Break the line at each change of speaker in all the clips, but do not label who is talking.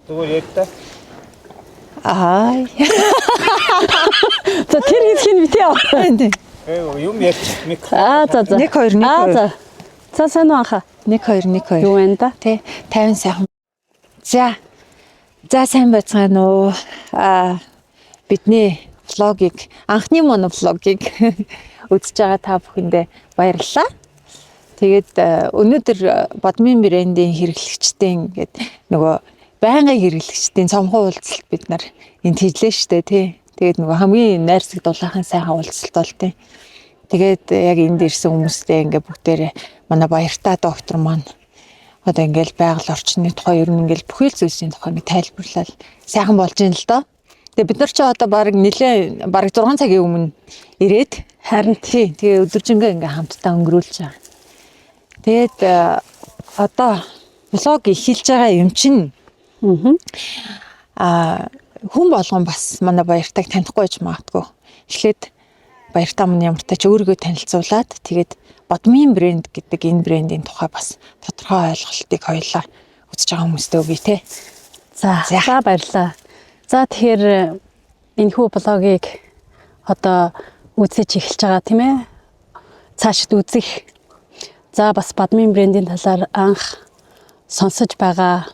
Зүгээр ярьтаа.
Аа. За тэр хэсгийг битээ аваа.
Юм ярьчих микро.
За.
1 2 1 2.
За сайн уу анхаа.
1 2 1 2.
Юу вэ да?
Тэ 50 сайхан. За. За сайн байцгаана уу. Бидний влогийг анхны моновлогийг үзэж байгаа та бүхэндээ баярлалаа. Тэгээд өнөөдөр Бадмин брендийн хэрэглэгчдийн ингээд нөгөө байнгын хэрэглэгчдийн цомхон уулзалт бид нар энд хийлээ штэ тий. Тэгээд нөгөө хамгийн найрсаг дулаахан сайхан уулзалт бол тий. Тэгээд яг энд ирсэн хүмүүстэй ингээд бүгдээрээ манай баяртай доктор маань одоо ингээд байгаль орчны тухай ер нь ингээд бүхэл зүйлсийн тухай ингээд тайлбарлал сайхан болж ийн л доо. Тэгээ бид нар ч одоо баг 6 цагийн өмнө ирээд харин тий тэгээ өдөржингөө ингээд хамтдаа өнгөрүүлж байгаа. Тэгээд одоо блог эхэлж байгаа юм чинь хүн болгон бас манай баяртайг танихгүй ч магадгүй. Эхлээд баяртай мань ямар тач өөрийгөө танилцуулаад тэгээд Бадмин брэнд гэдэг энэ брендийн тухай бас тодорхой ойлголтыг хоёулаа үзэж байгаа хүмүүстээ өгье те.
За баярлалаа. За тэгэхээр энэ хүү блогийг одоо үзэж эхэлж байгаа тийм ээ. Цаашид үзэх. За бас Бадмин брендийн талаар анх сонсож байгаа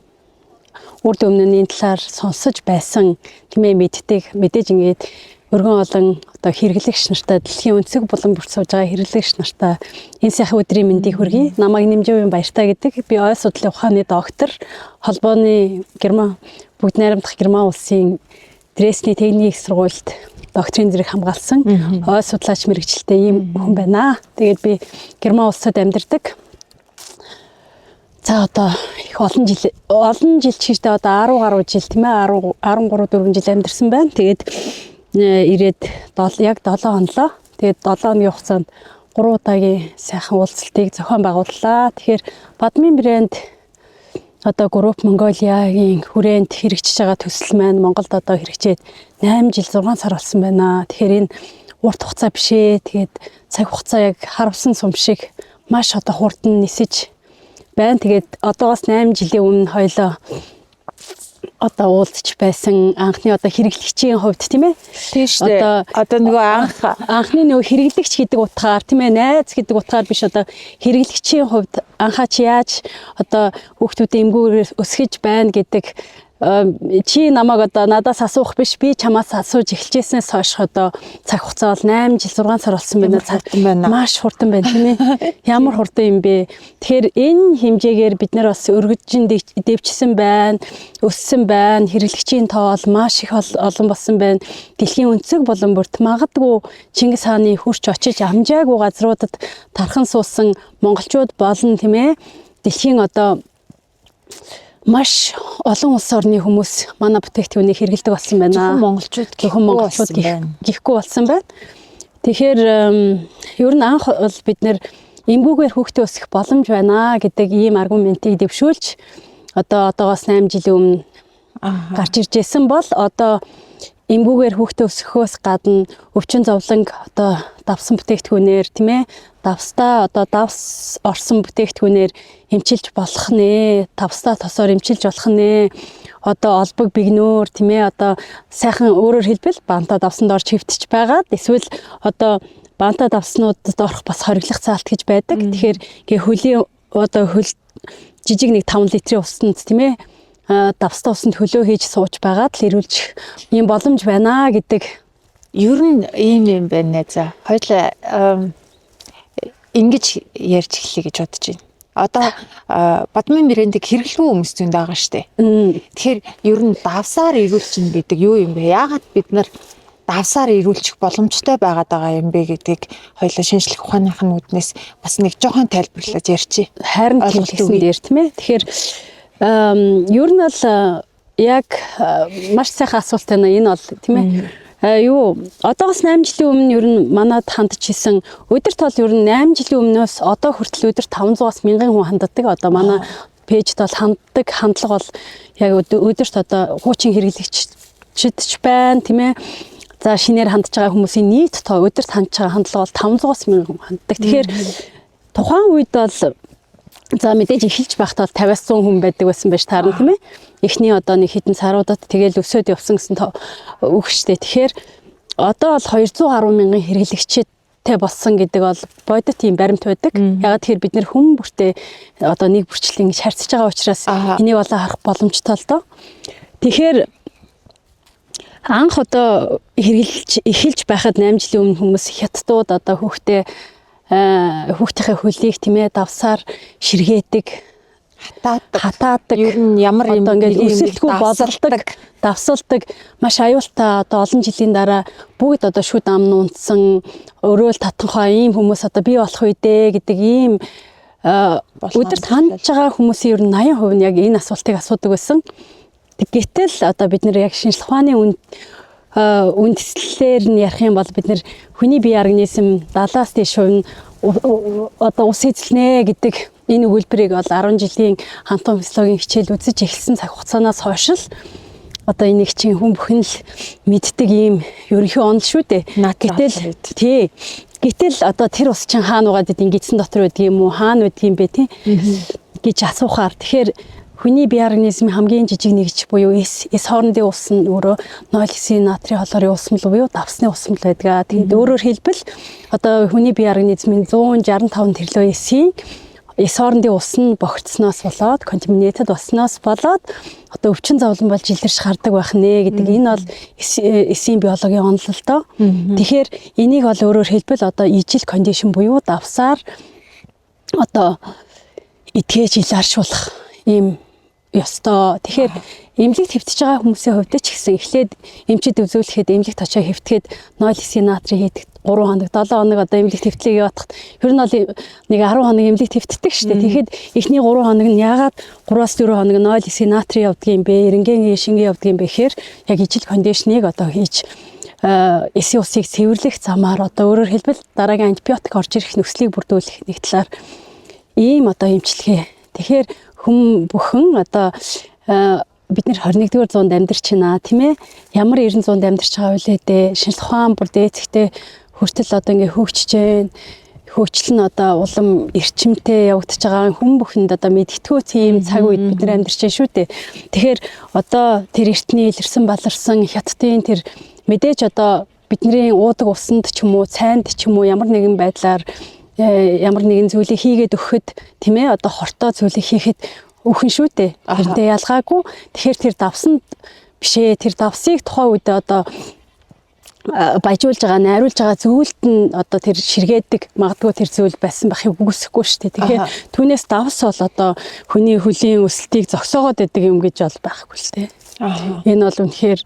үрд өмнөний талаар сонсож байсан тийм ээ мэдээж ингээд өргөн олон одоо хэрэглэгч нартай дэлхийн өнцөг булан бүрт сууж байгаа хэрэглэгч нартай энэ сайхан өдрийн мэндийг хүргэе. Намайг Нэмжээвийн баяртай гэдэг. Би ой судлалын ухааны доктор, холбооны Герман бүгд найрамдах Герман улсын Дрездений техникийн сургуульд докторийн зэрэг хамгаалсан ой судлаач мэрэгчлээ ийм хүн байна. Тэгээд би Герман улсад амьдардаг. За одоо их олон жил чигтээ одоо 10 гаруй жил тийм ээ 13 4 жил амьдарсан байна. Тэгээд ирээд яг 7 хонлоо. Тэгээд 7 хоногийн хугацаанд 3 удаагийн сайхан уулзалтыг зохион байгууллаа. Тэгэхээр Бадмин брэнд одоо Групп Монголиагийн хүрээнд хэрэгжиж байгаа төсөл маань Монголд одоо хэрэгжээд 8 жил 6 сар болсон байна. Тэгэхээр энэ урт хугацаа биш ээ. Тэгээд цаг хугацаа яг харавсан сум шиг маш одоо хурдан нисэж байна. Тэгээд одоогоос 8 жилийн өмнө хоёлоо одоо уулзч байсан анхны одоо хэрэглэгчийн хувьд тийм ээ.
Тийм шүү дээ. Одоо нөгөө
анхны нөгөө хэрэглэгч гэдэг утгаар тийм ээ найз гэдэг утгаар биш одоо хэрэглэгчийн хувьд анхаа чи яаж одоо хүүхдүүдээ эмгүүрээр өсгөж байна гэдэг чи намайг одоо надаас асуух биш би чамаас асууж эхэлжсэнээс хойш одоо цаг хугацаа бол 8 жил 6 сар болсон байна. Маш хурдан байна тийм ээ. Ямар хурдан юм бэ? Тэгэхээр энэ хэмжээгээр бид нар бас өргөжин дэвчсэн байна, өссөн байна. Хэрэглэгчийн тоо бол маш их олон болсон байна. Дэлхийн өнцөг болон бүрт магадгүй Чингис хааны хурч очиж амжаагүй газруудад тархан суусан монголчууд болон тийм ээ. Дэлхийн одоо маш олон улс орны хүмүүс манай бүтээгдэхүүнийг хэрэглэдэг болсон байна.
Зөвхөн монголчууд
гихгүй болсон байна. Тэгэхээр ер нь анх бол бид нэр эмгүүгээр хүүхдээ өсгөх боломж байна гэдэг ийм аргументыг дэвшүүлж одоогоос 8 жилийн өмнө гарч ирж байсан бол одоо эмгүүгээр хүүхдээ өсгөхөөс гадна өвчин зовлонг одоо давсан бүтээгдэхүүнээр тийм ээ давстаа одоо давс орсон бүтээгдэхүүнээр эмчилж болох нэ давстаа тосоор эмчилж болох нэ одоо олбог бигнөөр тийм ээ одоо сайхан өөрөөр хэлбэл банта давсанд орж хөвтөж байгаад эсвэл одоо банта давснуудад орох бас хориглох цаалт гэж байдаг. Тэгэхээр хөлийн одоо хөл жижиг нэг 5 литрийн усанд тийм ээ давстаа усанд хөлөө хийж сууж байгаад л ирүүлчих ийм боломж байна гэдэг.
Ер нь ийм юм байна. За хоёлаа ингэж ярьж эхлэе гэж бодож байна. Одоо Бадмин брендийг хэрэглэв хүмүүс зүйн байгаа штэ. Тэгэхээр ер нь давсаар ирүүлчин гэдэг юу юм бэ? Яагаад бид нар давсаар ирүүлчих боломжтой байгаад байгаа юм бэ гэдгийг хоёлаа шинжлэх ухааныхын үүднээс бас нэг жоохон тайлбарлаж ярьчих.
Харин хэлсэн дээр тийм ээ. Тэгэхээр ер нь бол яг маш сайхан асуулт байна. Энэ бол тийм ээ. Одоогоос 8 жилийн өмнө ер нь манад хандж исэн өдөр тол ер нь 8 жилийн өмнөөс одоо хүртэл өдөрт 500-аас 1000 хүн ханддаг. Одоо манай пэйжд бол ханддаг хандлага бол яг өдөрт одоо хуучин хэрэглэгчид ч байна тийм ээ. За шинээр хандж байгаа хүмүүсийн нийт тоо өдөрт хандж байгаа хандлага бол 500-аас 1000 хүн ханддаг. Тэгэхээр тухайн үед бол За мэдээж эхэлж байхдаа 50-100 хүн байдаг байсан байж таарна тийм ээ. Эхний одоо нэг хэдэн саруудад тэгэл өсөд явсан гэсэн үгштэй. Тэгэхээр одоо бол 200 гаруй мянган хэрэглэгчтэй болсон гэдэг бол бодит тийм баримт байдаг. Ягаад тэгэхээр бид нэр хүн бүртээ одоо нэг бүрчлэн ингэж харьцаж байгаа учраас энийг болоо харах боломжтой л доо. Тэгэхээр анх одоо эхэлж байхад 8 жилийн өмнө хүмүүс хятадууд одоо хүүхдийнхээ хөлийг тийм ээ давсаар ширгээдэг, хатаадаг,
ер нь ямар юм
ингээд өсөлтгүй бололдог, давсалдаг, маш аюултай одоо олон жилийн дараа бүгд одоо шүд ам нунцсан, өрөөл татанхай ийм хүмүүс одоо бий болох үедээ гэдэг ийм өдөрт хандж байгаа хүмүүсийн ер нь 80% нь яг энэ асуултыг асуудаг байсан. Гэтэл одоо бид нэр яг шинжлэх ухааны үндслэлээр нь ярих юм бол бид нэр хүний бие организм 70-аас дээш хувь нь одоо ус эзэлнэ гэдэг энэ өгүүлбэрийг бол 10 жилийн хантун физиологийн хичээл үзэж эхэлсэн цаг хугацаанаас хойш л одоо энийг чинь хүн бүхэн л мэддэг ийм ерөнхий онол шүү дээ. Гэтэл одоо тэр ус чинь хаана угаад идэв гидсэн дотор байдаг юм уу, хаана байдаг юм бэ тий гэж асуухаар тэгэхээр хүний бие организмын хамгийн жижиг нэгж буюу эс хоорондын ус нь өөрөө 0,9 натрийн холоорын усмал буюу давсны усмал байдаг. Тэгээд өөрөөр хэлбэл одоо хүний бие организмын 165 тэрлөө эсийн эс хоорондын ус нь богцсноос болоод контаминетэд болсноос болоод одоо өвчин зовлон болж илэрч гардаг байх нэ гэдэг энэ бол эсийн биологийн онол л доо. Тэгэхээр энийг бол өөрөөр хэлбэл одоо ижил кондишн буюу давсаар одоо итгэж илэршүүлэх ийм ёстой. Тэгэхээр эмнэлэг твтж байгаа хүмүүсийн хувьд ч гэсэн эхлээд эмчид үзүүлэхэд эмнэлэгт очиод хэвтгэхэд 0,9 натрийн хийдэг 3 хоног 7 хоног одоо эмнэлэг твтлийг яваадахад ер нь бол нэг 10 хоног эмнэлэг твтдэг шүү дээ. Тэгэхэд эхний 3 хоног нь яагаад 3-4 хоног 0,9 натрийн явдаг юм бэ? Рентген шингээ явдаг юм бэ гэхээр яг ижил кондишныг одоо хийж эсийн усыг цэвэрлэх замаар одоо өөрөөр хэлбэл дараагийн антибиотик орж ирэх нөхцөлийг бүрдүүлэх нэг талаар ийм одоо эмчилгээ. Тэгэхээр хүн бүхэн одоо бид нэр 21-р зуунд амьдарч байна тийм ээ. Ямар 90 зуунд амьдарч байгаа вэ дээ. Шинжлэх ухаан бүр дээцэгтэй хүртэл одоо ингээ хөгжиж байна. Хөгжил нь одоо улам эрчимтэй явагдаж байгаа хүн бүхэнд одоо мэдгэдэггүй тийм цаг үед бид нар амьдарч байна шүү дээ. Тэгэхээр одоо тэр эртний илэрсэн баларсан хятадын тэр мэдээж одоо бидний уудаг усанд ч юм уу, цайнд ч юм уу ямар нэгэн байдлаар ямар нэгэн зүйлийг хийгээд өгөхөд тийм ээ одоо хортой зүйлийг хийхэд өхөн шүү дээ. Тэрнээ ялгаагүй. Тэгэхээр тэр давсанд бишээ тэр давсыг тухайн үед одоо баяжуулж байгаа, найруулж байгаа зүйлд нь одоо тэр ширгээдэг магадгүй тэр зүйл байсан байхыг үгүйсэхгүй шүү дээ. Тэгэхээр түүнээс давс бол одоо хүний хөлийн өсөлтийг зогсоогоод байдаг юм гэж бол байхгүй л дээ. Энэ бол үнэхээр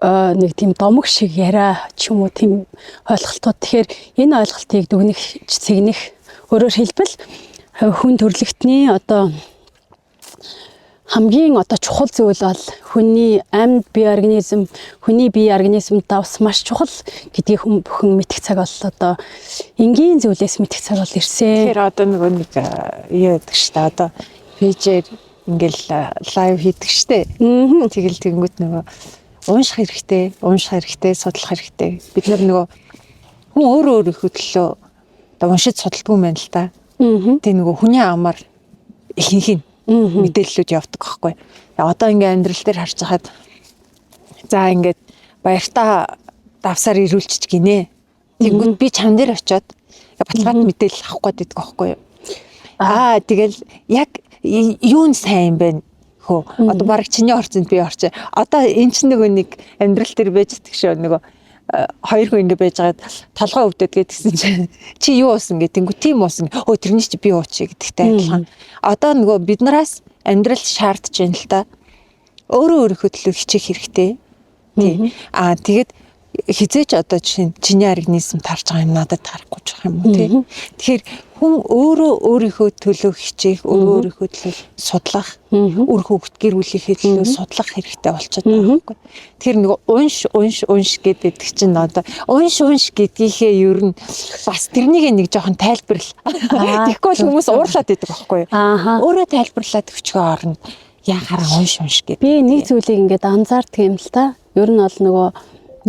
нэг тийм домог шиг яриа ч юм уу тийм ойлголтууд. Тэгэхээр энэ ойлголтыг дүгнэх, цэгнэх өөрөөр хэлбэл хүн төрлөختний одоо хамгийн одоо чухал зүйл бол хүний амьд бие организм, хүний бие организм давс маш чухал гэдгийг хүн бүхэн мэдэх цаг бол одоо энгийн зүйлээс мэдэх цаг бол ирсэн.
Тэгэхээр одоо нэг юу гэдэг шүү дээ. Одоо пэйжээр ингээл лайв хийдэг штэ. Тэгэл тэгэнгүүт нөгөө унших хэрэгтэй, судлах хэрэгтэй. Бид нөгөө хүн өөрөө төлөө одоо уншиж судалдгүй юм байна л та. Тэг нөгөө хүний амаар ихэнх нь мэдээллүүд явдаг байхгүй. Одоо ингээ амьдрал дээр харж хахад за ингээд баяртаа давсаар ирүүлчих гинэ. Тэнгүүд би чам дээр очиод баталгаат мэдээлэл авах гээд байдаг байхгүй юу. Тэгэл яг юу нь сайн юм бэ? Одоо баг чиний орцонд би орч. Одоо эн чинь нөгөө нэг амьдрал дээр байж идэх шүү нөгөө хоёр хүн ингэ байж байгаад толгой өвдөд гэдгсэн чинь чи юу уусан гэдэг. Тийм уусан. Тэрний чи би уучих гэдэгтэй адилхан. Одоо нөгөө биднээс амьдрал шаардж байна л та. Өөрийнхөө төлөө хичээх хэрэгтэй. Тий. Тэгээд хизээч одоо чиний организм тарж байгаа юм надад тарахгүй ч юм уу тий. Тэгэхээр хүн өөрийнхөө төлөө хичээх, өөрийнхөө төлөө судлах, үр хөвгт гэр бүлийнхээ төлөө судлах хэрэгтэй болчиход байгаа байхгүй. Тэгэхээр нөгөө унш гэдэг чинь одоо унш гэдгийхээ ер нь бас тэрнийг нэг жоохон тайлбарлал. Тэгэхгүй бол хүмүүс уурлаад байдаг байхгүй юу. Өөрөө тайлбарлаад өчгөө орно. Яхаараа унш гэдэг.
Би нэг зүйлийг ингээд анзаардаг юм л та. Ер нь бол нөгөө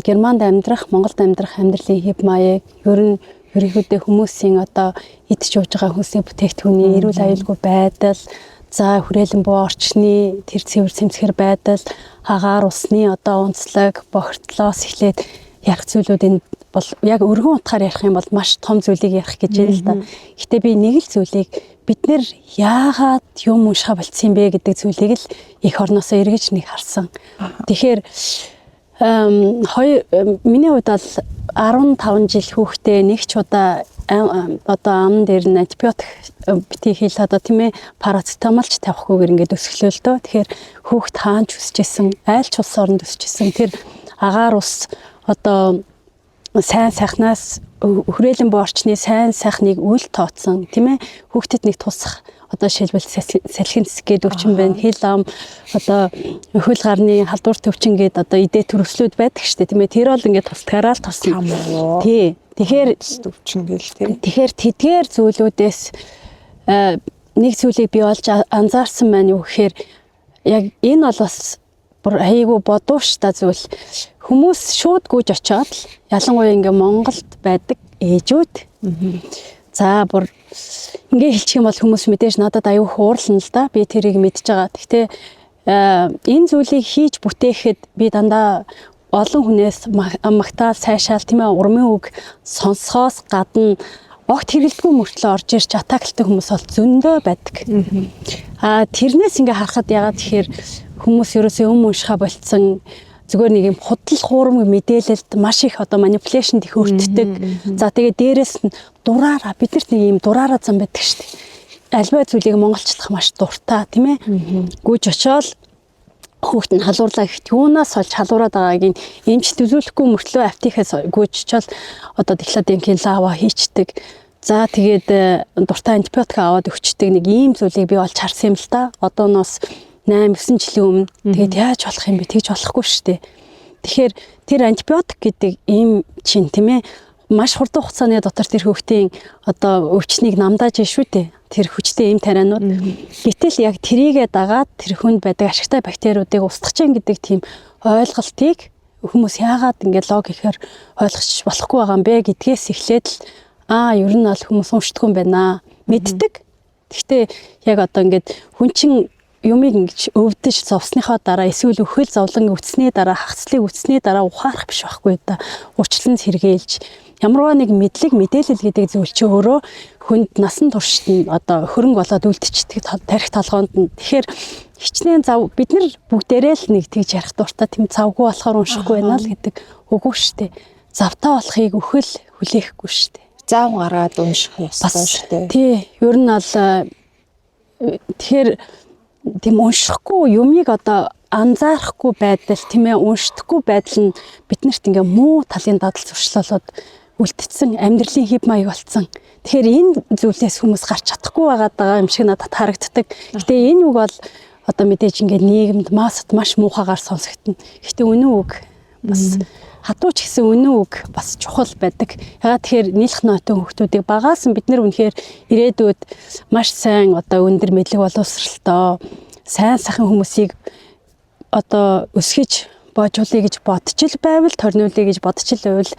Германд амьдрах, Монголд амьдрах амьдралын хэв маяг ер нь ерөнхийдөө хүмүүсийн одоо идэж ууж байгаа хүмүүсийн бүтээгдэхүүний эрүүл аюулгүй байдал, за хүрээлэн буй орчны тэр цэвэр цэмцгэр байдал, агаар усны одоо онцлог, бохирдлоос эхлээд ярих зүйлүүд энэ бол яг өргөн утгаар ярих юм бол маш том зүйлийг ярих гэж байна л да. Гэтэ би нэг л зүйлийг бид нэр яагаад юм уншаа болцсон бэ гэдэг зүйлийг л их орноосоо эргэж нэг харсан. Тэгэхээр миний хувьд бол 15 жил хүүхдээ нэг ч удаа одоо ам дээр нь антибиотик бити хэл одоо тийм ээ парацетамолч тавихгүйгээр ингээд өсгөлөө л дөө. Тэгэхээр хүүхд хаанч өсчихсэн, айл ч улс оронд өсчихсэн. Тэр агаар ус одоо сайн сайхнаас хүрээлэн буй орчны сайн сайхныг үл тооцсон тийм ээ хүүхдэд нэг тусах одоо шилбэл салхин цэсэг гэдэг өвчин байна. Хэл ам одоо хөл гарны халдвар төвчин гэдэг одоо идэ төрөслүүд байдаг шүү дээ тийм ээ. Тэр бол ингээд тусдгаараа л тусна. Тий. Тэгэхээр
өвчин гэл тийм.
Тэгэхээр тэдгээр зүйлүүдээс нэг зүйлийг би олж анзаарсан байна юу гэхээр яг энэ бол бас бүр айгүй бодууш та зүйл. Хүмүүс шууд гүйж очиод ялангуяа ингээ Монголд байдаг ээжүүд. За бүр ингээ хэлчих юм бол хүмүүс мэдээж надад аюу хуурлна л да. Би тэрийг мэдж байгаа. Гэхдээ энэ зүйлийг хийж бүтээхэд би дандаа олон хүнээс магтаал сайшаал тийм ээ урмын үг сонсохоос гадна огт хэрэглэдэггүй мөртлөө орж ирж атаклтай хүмүүс бол зөндөө байдаг. Тэрнээс ингээ харахад ягаад тэгэхээр хүмүүс ерөөсөө уншихаа болцсон зүгээр нэг юм худал хуурмаг мэдээлэлд маш их одоо манипуляшн их өртдөг. За тэгээ дээрэс нь дураараа биднэрт нэг юм дураараа зам байдаг шүү дээ. Альва зүйлийг монголчлах маш дуртай тийм ээ. Гүйж очиод хүүхэд нь халуурлаа гэхэд юунаас олж халуураад байгааг нь эмч төзүүлэхгүй мөртлөө аптекаас гүйж очиод одоо дихлодинкин лава хийчдэг. За тэгээд дуртай антибиотик аваад өгчдөг нэг ийм зүйлийг би олж харсан юм л та. Одооноос 8-9 жилийн өмнө тэгээд яаж болох юм бэ? Тэгж болохгүй шүү дээ. Тэгэхээр тэр антибиотик гэдэг ийм чинь тийм ээ маш хурдан хугацааны дотор тэр хүүхдийн одоо өвчнийг намдааж шүү дээ. Тэр хүчтэй эм тарианууд. Гэтэл яг тэрийгээ дагаад тэр хүнд байдаг ашигтай бактериудыг устгах чинь гэдэг тийм ойлголтыг хүмүүс яагаад ингээд логикээр ойлгож болохгүй байгаа юм бэ гэдгээс эхлээд л ер нь бол хүмүүс уншдаггүй юм байна. Мэддэг. Гэхдээ яг одоо ингээд хүн чинь юмыг ингэж өвдөж зовсныхоо дараа эсвэл өхөл зовлон үтсний дараа хагцлыг үтсний дараа ухаарах биш байхгүй да. Урчлан сэргээлж ямарваа нэг мэдлэг мэдээлэл гэдэг зүйл чи өөрөө хүнд насан туршид нь одоо хөрөнгө болоод үлдчихдэг тарих толгоонд нь. Тэгэхээр хичнээн зав бид нар бүгдээрээ л нэг тэгж ярих дуртай тийм завгүй болохоор уншихгүй байна л гэдэг үгүй шүү дээ. Завтаа болохыг өхөл хүлээхгүй шүү дээ.
Зав гаргаад унших ёстой шүү дээ.
Тий, ер нь бол тэгэхээр тийм уншихгүй юмыг одоо анзаарахгүй байдал тийм ээ уншдаггүй байдал нь биднэрт ингээ муу талын дадал зуршлуулаад үлдсэн амьдралын хэв маяг болцсон. Тэгэхээр энэ зүйлээс хүмүүс гарч чадахгүй байгаа юм шиг надад харагддаг. Гэтэ энэ үг бол одоо мэдээж ингээ нийгэмд масад маш муухагаар сонсогдно. Гэтэ үнэн үг бас хатууч гэсэн үнэн үг бас чухал байдаг. Ягаад тэгэхээр нийлх ноотон хүмүүсийг багаас нь бид нар үнэхээр ирээдүйд маш сайн одоо өндөр мэдлэг боловсралтай сайн сайхан хүмүүсийг одоо өсгөж боожуулъя гэж бодчих байвал торниулъя гэж бодчих байвал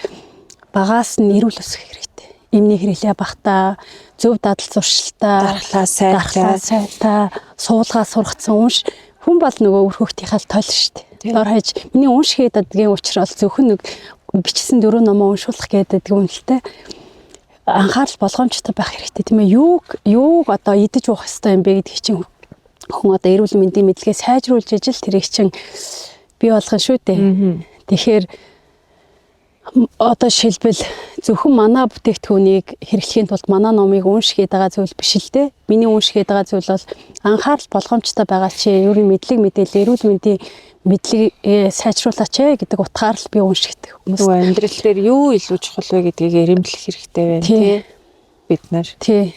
багаас нь эрүүл өсгөх хэрэгтэй. Эмний хэрэглээ багтаа, зөв дадал зуршилтай, дархлаа сайтай, суулгаа сургацсан унш хүн бол нөгөө үр хөвгтийнхаа тойл шүү дээ. Дор хаяж миний унш хийдэггийн учраас зөвхөн нэг бичсэн 4 номоо уншуулах гэдэг үнэлтэй анхаарал болгоомжтой байх хэрэгтэй тийм ээ. Юуг одоо идэж уух ёстой юм бэ гэдгийг чинь хүн одоо эрүүл мэндийн мэдлэгээ сайжруулж ижил тэрийг чинь бий болгоно шүү дээ. Тэгэхээр одоо шилбэл зөвхөн манай бүтээгдэхүүнийг хэрэглэхийн тулд манай номыг уншгээд байгаа зүйл биш л дээ. Миний уншгээд байгаа зүйл бол анхаарал болгоомжтой байгаа чи ерөн мэдлэг мэдээлэл эрүүл мэндийн мэдлэгийг сайжруулаач гэдэг утгаар л би уншигдаг хүмүүс.
Амьдрал дээр юу илүү чухал вэ гэдгийг эрэмблэх хэрэгтэй байна тий. Бид нар.
Тий.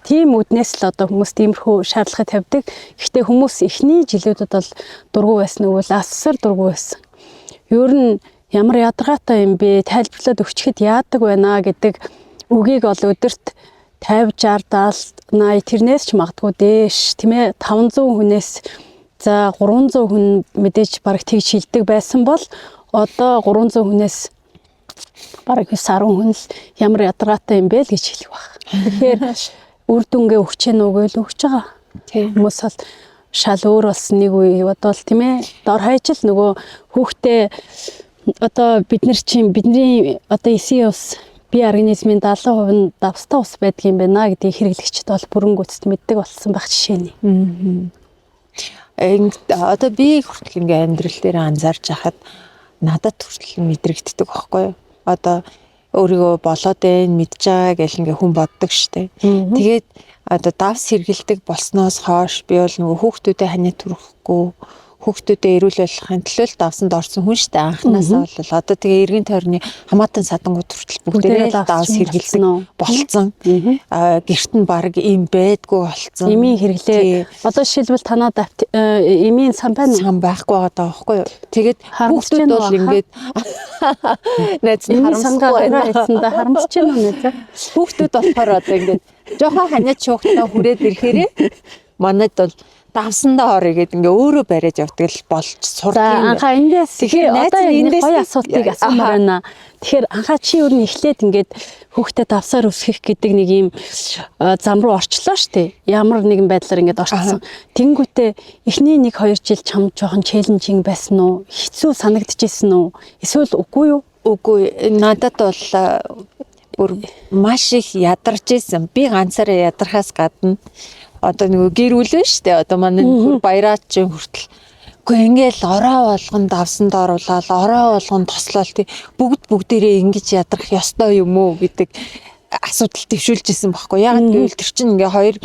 Тийм үднээс л одоо хүмүүс тиймэрхүү шаардлагыг тавьдаг. Гэхдээ хүмүүс эхний жилүүдэд бол дургу байсан үгүй асар дургу байсан. Ер нь ямар ядаргаатай юм бэ? Тайлбарлаад өгчихэд яадаг байна гэдэг үгийг бол өдөрт 50, 60, 70, 80 тэрнээс ч магадгүй дээш тийм ээ 500 хүнээс за 300 хүн мэдээж бараг тэгж шилдэг байсан бол одоо 300 хүнээс бараг 9-10 хүн л ямар ядаргаатай юм бэ л гэж хэлэх баг. Тэгэхээр үр дүнгээ өгч гэнэ үгүй л өгч байгаа. Хүмүүс бол шал өөр болсон нэг үе бодвол тийм ээ. Дор хаяж л нөгөө хүүхдээ одоо бидний одоо эсийн ус бие организмын 70% нь давстай ус байдаг юм байна гэдгийг хэрэглэгчд бол бүрэнгүйцэд мэддэг болсон байх жишээ нь.
Одоо би хүртэл ингээ амьдрал дээр анзаарч байхад надад хүртэл мэдрэгддэг байхгүй юу? Одоо өөрийгөө болоод байна мэдж байгаа гэл ингээ хүн боддог штэ. Тэгээд одоо давс хэргэлдэг болсноос хойш би бол нөгөө хүүхдүүдэд ханиа түрхэхгүй хүүхдүүдэд эрүүл болохын төлөө л давсанд орсон хүн штэ анханасаа бол одоо тэгээ эргэн тойрны хамаатан садангууд хүртэл бүгдээрээ л давс хэргэлдэг болцсон. Гэрт нь баг ийм байдгүй болцсон.
Эмийн хэрэглээ одоо жишээлбэл танаад эмийн сан байна уу?
Сан байхгүй байгаа байхгүй юу? Тэгээд хүүхдүүд бол ингээд найз нь
харамсалтай харамсаж байна уу найз?
Хүүхдүүд болохоор одоо ингээд жоохон ханиад шуугтаа хүрээд ирэхээрээ манайд бол давсандаа орё гэдэг ингээ өөрөө бариад явдаг л болж сурдаг юм.
Анхаа эндээс тэгэхээр одоо энэ гоё асуултыг асуумаар байна. Тэгэхээр анхаа чи юу н эхлээд ингээд хүүхдэд давсаар өсгөх гэдэг нэг юм зам руу орчлоо штэ. Ямар нэгэн байдлаар ингээд орцсон. Тэнгүүтээ эхний 1-2 жил чам жоохон челленжинг байсан уу? Хэцүү санагдчихсэн үү? Эсвэл үгүй юу?
Үгүй. Надад бол бүр маш их ядарч исэн. Би ганцаараа ядархаас гадна одоо нөгөө гэр бүл нь штэ одоо манай баяраад чинь хүртэл үгүй ингээл ороо болгон давсанд оруулаад ороо болгон тослол тий бүгдээрээ ингэж ядрах ёстой юм уу гэдэг асуудал төвшүүлж исэн байхгүй яг гэвэл тэр чинь ингээ хоёр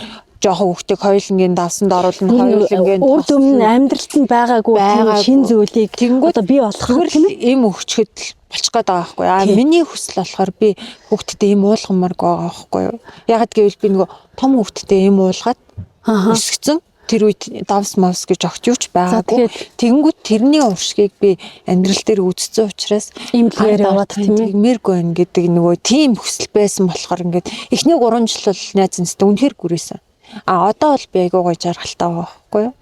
жоохон хүүхдийг хоёулангийн давсанд оруулна хоёулангийн
үр дүн нь амьдралд нь байгаагүй шин зүйлийг одоо би болохоор
им өгчөд болчих гээд байгаа байхгүй миний хүсэл болохоор би хүүхдэд им уулгамаар байгаа байхгүй яг гэвэл би нөгөө том хүүхдэд им уулгаад өсгцэн тэр үед давс мавс гэж огт юуч байгаагүй тэгэнгүүт тэрний уршгийг би амьдрал дээр үзсэн учраас
имлгээр яваад
тиймэргүй байна гэдэг нөгөө тийм хүсэл байсан болохоор ингээд эхний 3 жил бол найз нөхдөд үнэхээр гүрээсэн одоо бол би айгуу гоё жаргалтай байгаа байхгүй юу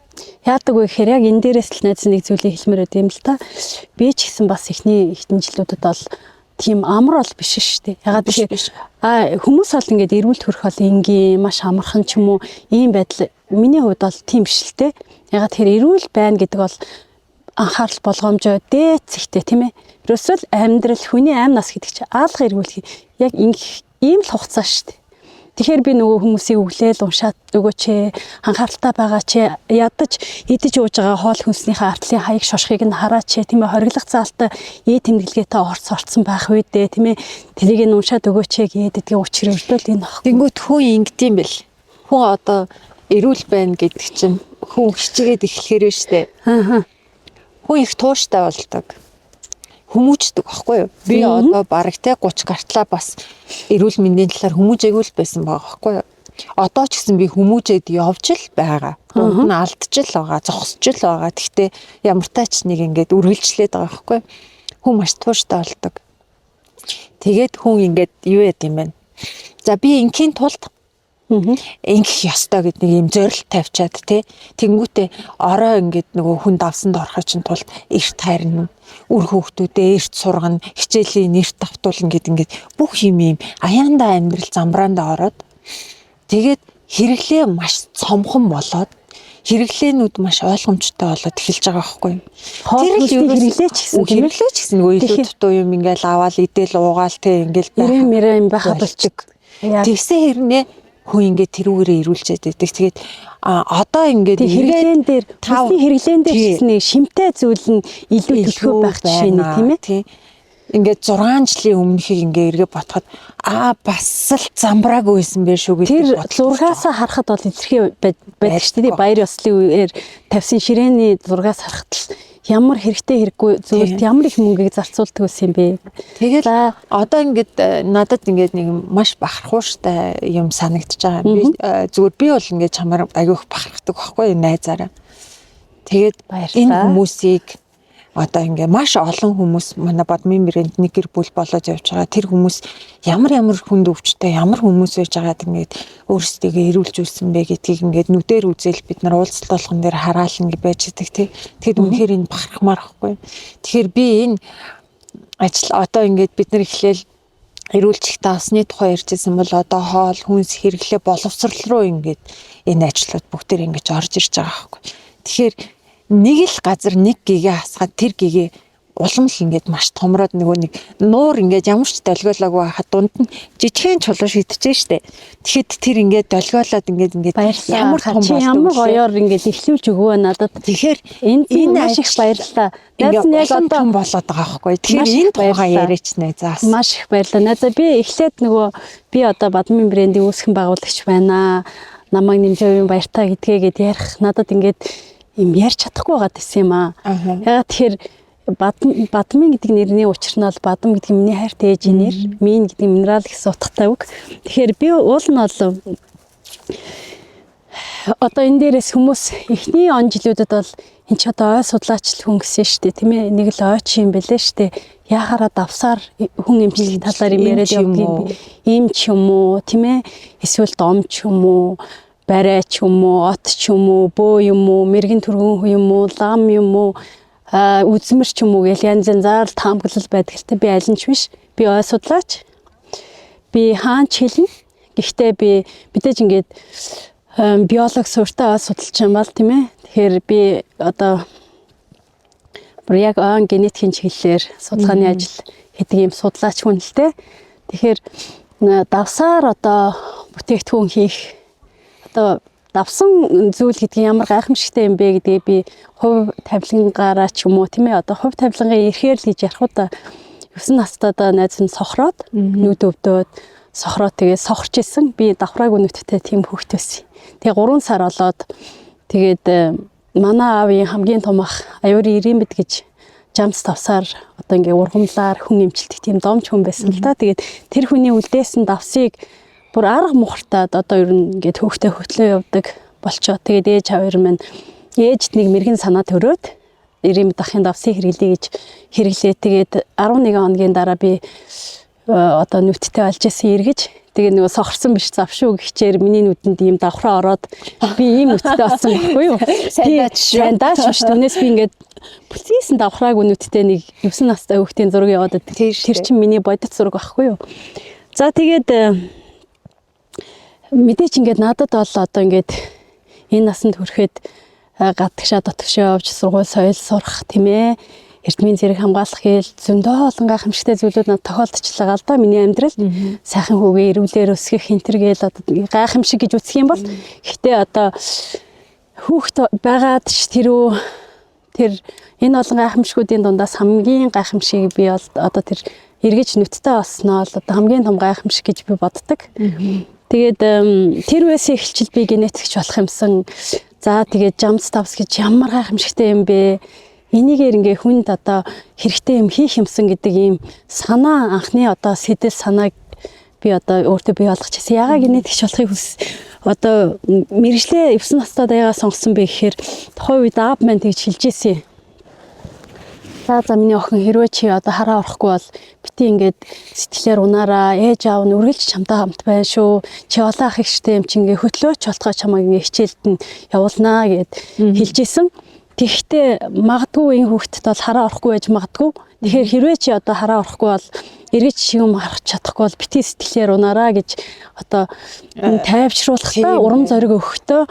яадаг вэ гэхээр яг энэ дээрээс л найз нэг зүйлийг хэлмээр байд юм л та би ч гэсэн бас эхний жилүүдэд бол тийм амар бол биш шүү дээ. Ягаад гэвэл хүмүүс бол ингээд эрүүл төрөх бол энгийн маш амархан ч юм уу ийм байдал миний хувьд бол тийм биш л дээ. Ягаад тэгэхээр эрүүл байна гэдэг бол анхаарал болгоомжоо дээд зэгтэй тийм ээ. Ерөөсөл амьдрал хүний амь нас гэдэг чинь аалга эргүүлэх яг ийм л хугацаа шүү дээ. Тэгэхээр би нөгөө хүмүүсийг өглөөл уншаад өгөөч анхааралтай байгаа чи ядаж идэж ууж байгаа хоол хүнснийхээ артлын хаяг шошхыг нь хараач тийм ээ хориглох заалтаа тэмдэглэгээтэй орцсон байх үедээ тийм ээ тэрийг нь уншаад өгөөч гэдгийг учрагдвал энэ ах.
Тэнгүүт хүн ингэдэм бэл. Хүн одоо эрүүл байна гэдэг чинь хүн хичээгээд эхлэхээр нь штэ. Хүн их тууштай болдог. Хүмүүждэг байхгүй юу? Би одоо бараг те 30 гартлаа бас эрүүл мэндийн талаар хүмүүжээгүй л байсан байгаа байхгүй юу? Одоо ч гэсэн би хүмүүжээд явж л байгаа. Дунд нь алдж л байгаа, зогсож л байгаа. Гэхдээ ямар тач нэг ингээд үргэлжлээд байгаа байхгүй юу? Хүн маш тууштай болдог. Тэгээд хүн ингээд юу яд юм бэ? За би ингийн тулд ингэх ёстой гэдэг нэг юм зорилт тавьчаад тий тэнгүүтээ ороо ингээд нөгөө хүн давсанд орохын чинь тулд эрт хайрна үр хүүхдүүдээ эрт сургана хичээлийн эрт давтуулна гэдэг ингээд бүх юм аяандаа амьдрал замбраандаа ороод тэгээд хэрэглээ маш цомхон болоод хэрэглээнүүд маш ойлгомжтой болоод эхэлж байгаа байхгүй юу.
Тэр
хэрэглээ ч гэсэн нөгөө илүү дутуу юм ингээд аваад идэл уугаал тий ингээд
мэрэ байхад болчих.
Тэгсэн хэрнээ хүн ингээд тэрүүгээрээ ирүүлчихэд байдаг. Тэгээд одоо ингээд
хэрэглэн дээр хэрэглэн дээр гэсэн нэг шимтэй зүйл нь илүү төлхөө байх жишээ нь тийм ээ.
Ингээд 6 жилийн өмнөхийг ингээд эргээ ботход бас л замбрааг байсан байх шүү гэж
тэр зургаасаа харахад бол илэрхий байдаг шүү дээ. Баяр ёслолын үеэр тавьсан ширээний зургаас харахад л ямар хэрэгтэй хэрэггүй зүйлд ямар их мөнгөийг зарцуулдаг байсан юм бэ.
Тэгээд одоо ингээд надад ингээд нэг маш бахархууштай юм санагдчихж байгаа. Би зүгээр би бол ингээд чамаар аяг бахархдаг байхгүй найзаараа. Тэгээд энэ хүмүүсийг одоо ингээ маш олон хүмүүс манай Бадмын брэнд нэг гэр бүл болоод явж байгаа. Тэр хүмүүс ямар хүнд өвчтэй ямар хүмүүс байж байгаад ингээд өөрсдөө эрүүлжүүлсэн бэ гэдгийг ингээд нүдээр үзэл бид нар уулзалт болгон дээр хараал ингэ байж байгаа тий. Тэгэхэд үнэхээр энэ бахархмаар байхгүй. Тэгэхээр би энэ ажил одоо ингээд бид нар эхлээл эрүүл чихтэй авсны тухай ярьжсэн бол одоо хоол хүнс хэрэглээ боловсрал руу ингээд энэ ажлууд бүгдээр ингэж орж ирж байгаа байхгүй. Тэгэхээр нэг л газар нэг гэгээ хасгаад тэр гэгээ улам л ингээд маш томроод нэг нуур ингээд ямар ч долгиолоогүй хахад дунд нь жижигхэн чулуу шидэж штэ. Тэгэхэд тэр ингээд долгиолоод ингээд
ямар том ямар гоёор ингээд эхлүүлж өгөө надад.
Тэгэхээр
энэ маш их баярлалаа.
Найз нь яг одоо болоод байгаа байхгүй. Тэгэхээр энэ тухай яриач нэ заас.
Маш их баярлалаа. Найзаа би эхлээд нөгөө би одоо бадмин брендийг үүсгэн байгуулагч байна. Намайг нэмжээ баяртай гэдгээгээд ярих надад ингээд юм ярьж чадахгүй байгаа гэсэн юм аа. Ягаад тэгэхээр бадмин гэдэг нэрний учир нь бол бадам гэдэг миний хайрт ээжийн нэр, мин гэдэг минерал гэсэн утгатай үг. Тэгэхээр би уул нь бол одоо энэ дээрээс хүмүүс эхний он жилүүдэд бол эн чи одоо ой судлаач хүн гэсэн шүү дээ, тийм ээ. Нэг л ойч юм бэлээ шүү дээ. Яхаараа давсаар хүн эмчилгээ талаар юм яриад явдаг юм ч юм уу, тийм ээ. Эсвэл дом ч юм уу, барай ч юм уу, от ч юм уу, бөө юм уу, мэрэгэн түргэн хүн юм уу, лам юм уу, үзмэр ч юм уу гэл янз янзаар таамаглал байдаг л та би аль нь ч биш. Би ой судлаач. Би хаанч хэлнэ. Гэхдээ би мэдээж ингээд биолог суурьтай ой судалж юм бол тийм ээ. Тэгэхээр би одоо яг генетикийн чиглэлээр судалгааны ажил хийдэг юм судлаач хүн л дээ. Тэгэхээр давсаар одоо бүтээгдэхүүн хийх одоо давсан зүйл гэдэг ямар гайхамшигтай юм бэ гэдгээ би хувь тавилангаараа ч юм уу тийм ээ одоо хувь тавилангийн ихээр л гэж ярих удаа 9 настай одоо найз нь сохроод нүд өвдөөд сохроод тэгээ сохорч исэн би давхраг өнөттэй тийм хөвгт байсан. Тэгээ 3 сар болоод тэгээд манай аавын хамгийн том ах аюур Ирэмбэд гэж жамс давсаар одоо ингээ ургамлаар хүн эмчилдэг тийм домч хүн байсан л да. Тэгээд тэр хүний үлдээсэн давсыг бүр арга мухартаад одоо ер нь ингээд хөөхтэй хөтлөө явдаг болчоо. Тэгээд ээж хоёр минь ээжд нэг мэрэгэн санаа төрөөд Ирэмбэд ахын давсыг хэрэглэе гэж хэрэглээ. Тэгээд 11 хоногийн дараа би одоо нүдтэй олж исэн эргэж тэгээ нөгөө сохорсон биш завшгүй гихчээр миний нүдэнд ийм давхраа ороод би ийм нүдтэй болсон байхгүй юу. Сайн даач биш. Түүнээс би ингээд бүлцээсэн давхрааг нүдтэй нэг 9 настай хүүхдийн зураг яваад тэр чинь миний бодит зураг байхгүй юу. За тэгээд мэдээч ингээд надад бол одоо ингээд энэ насанд хүрэхэд гадагшаа дотгошоо явж сургууль соёл сурах тийм ээ. Эрдмийн зэрэг хамгаалах хэл зөндөө олон гайхамшигтай зүйлүүд надад тохиолдчихлаа л да миний амьдрал. Сайхан хүүгээ эрүүлэр өсгөх хинтэр гээл одоо гайхамшиг гэж үзэх юм бол гэхдээ одоо хүүхд байгаад ч тэр энэ олон гайхамшигуудын дундаас хамгийн гайхамшиг би бол одоо тэр эргэж нүдтэй болсноо л одоо хамгийн том гайхамшиг гэж би боддог. Тэгээд тэр үеэс эхэлчихэл би генетикч болох юмсан. За тэгээд жамс давс гэж ямар гайхамшигтай юм бэ? Энийгээр ингээ хүнд одоо хэрэгтэй юм хийх юмсан гэдэг ийм санаа анхны одоо сэтэл санааг би одоо өөртөө бий болгочихсон. Яагаад генетикч болохыг одоо мэрэгчлээ 9 настай даягаа сонгосон бэ гэхээр тухайн үед аав маань тэгж хэлж ирсэн. За миний охин хэрвээ чи одоо хараа орохгүй бол бити ингээд сэтгэлээр унаараа ээж аав нь үргэлж чамтай хамт байна шүү. Чи олон ах ихтэй юм чи ингээ хөтлөөч болтгоо чамайг ингээ хичээлд нь явуулнаа гэд хэлж ирсэн. Тэгэхдээ магадгүй энэ хүүхдэд бол хараа орохгүй байж магадгүй. Тэгэхээр хэрвээ чи одоо хараа орохгүй бол эргэж юм харах чадахгүй бол бити сэтгэлээр унаараа гэж одоо тайвшруулахдаа урам зориг өгөхдөө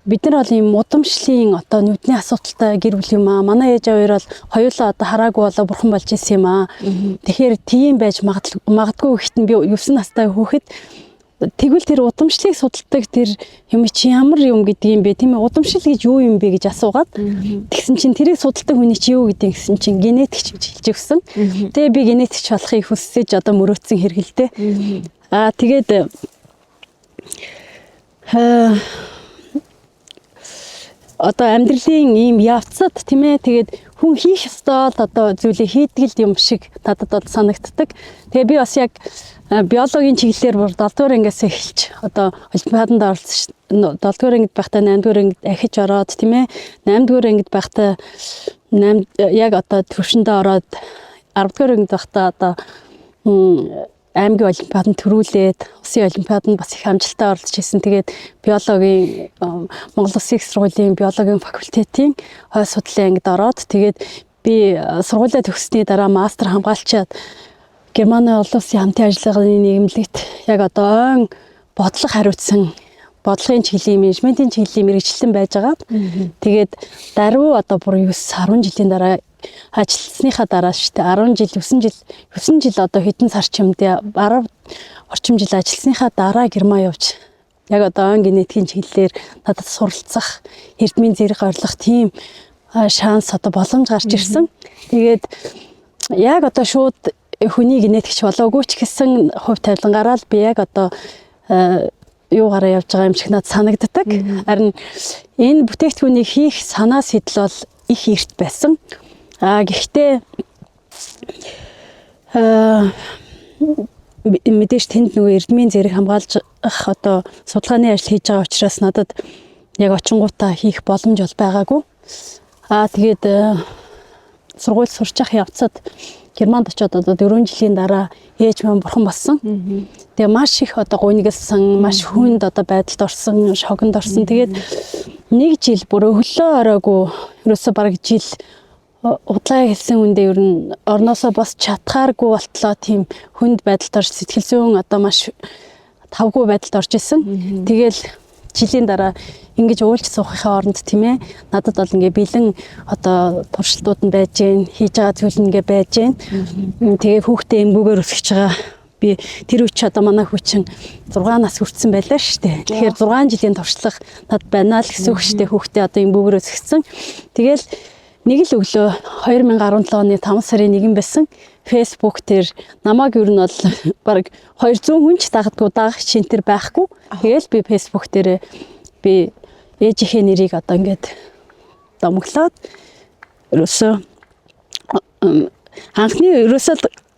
бид нар бол ийм удамшлын одоо нүдний асуудалтай гэр бүл юм аа. Манай ээж аваар бол хоёулаа одоо хараагүй болоо бурхан болж исэн юм аа. Тэгэхээр тийм байж магадгүй гэхтэн би 9 настай хүүхэд тэгвэл тэр удамшлыг судалдаг тэр юм чи ямар юм гэдэг юм бэ тийм ээ удамшил гэж юу юм бэ гэж асуугаад тэгсэн чинь тэрийг судалдаг хүний чи юу гэдэг гэсэн чинь генетикч гэж хэлж өгсөн. Тэгээ би генетикч болохыг хүссэж одоо мөрөөдсөн хэргэлтэй. Тэгээд одоо амьдралын ийм явцад тийм ээ тэгээд хүн хийх ёстой л одоо зүйлээ хийдэг юм шиг надад бол санагддаг. Тэгээ би бас яг биологийн чиглэлээр бүр 7 дугаар ангиас эхэлж одоо олимпиаданд оролцсон 7 дугаар ангид байхдаа 8 дугаар ангид ахиж ороод тийм ээ 8 дугаар ангид байхдаа яг одоо төвшөндөө ороод 10 дугаар ангид байхдаа одоо аймгийн олимпиаданд төрүүлээд улсын олимпиаданд бас их амжилттай оролцож ирсэн. Тэгээд биологийн Монгол Улсын их сургуулийн биологийн факультетийн хой судлалын ангид ороод тэгээд би сургуулиа төгссөний дараа мастер хамгаалчаад Германы олон улсын хамтын ажиллагааны нийгэмлэгт яг одоо ойн бодлого хариуцсан бодлогын чиглэлийн менежментийн чиглэлийн мэргэжилтэн байж байгаа. Тэгээд даруй одоо бүр 9-10 жилийн дараа ажилласныхаа дараа шүү дээ 9 жил одоо хэдэн сар чимд 10 орчим жил ажилласныхаа дараа Герман явж яг одоо ойн генетикийн чиглэлээр надад суралцах, эрдмийн зэрэг орлох тийм шанс одоо боломж гарч ирсэн. Тэгээд яг одоо шууд хүний генетикч болоогүй ч гэсэн хувь тавилангаараа л би яг одоо юугаараа явж байгаа юм шиг надад санагддаг. Харин энэ бүтээгдэхүүнийг хийх санаа сэтэл бол их эрт байсан. Гэхдээ мэдээж тэнд нөгөө эрдмийн зэрэг хамгаалж одоо судалгааны ажил хийж байгаа учраас надад яг очингуудаа хийх боломж бол байгаагүй. Тэгээд сургууль сурч явах явцад Германд очиод одоо 4 жилийн дараа ээж маань бурхан болсон. Тэгээ маш их одоо гунигалсан, маш хүнд одоо байдалд орсон, шоконд орсон. Тэгээд 1 жил бүр өглөө ороогүй ерөөсө бараг жил удлаа хэлсэн үндэ ер нь орноосоо бос чадхааргүй болтлоо тийм хүнд байдалд орж сэтгэл зүйн одоо маш тавгүй байдалд орж исэн. Тэгэл жилийн дараа ингэж уулж суухын оронд тийм ээ надад бол ингээ бэлэн одоо туршилтууд нь байж гэн хийж байгаа зүйл ингээ байж гэн. Тэгээ хүүхдээ эмгүүгээр өсгөж байгаа. Би тэр үуч одоо манай хүүчин 6 нас хүрсэн байлаа шүү дээ. Тэгэхээр 6 жилийн туршлага над байна л гэсэн үг шүү дээ. Хүүхдээ одоо эмгүүгээр өсгсөн. Тэгэл нэг л өглөө 2017 оны 5 сарын 1 байсан. Facebook дээр намайг ер нь бол баг 200 хүн ч дагдаг шинтер байхгүй. Тэгэл би Facebook дээр би ээжийнхээ нэрийг одоо ингээд домоглоод ерөөсөө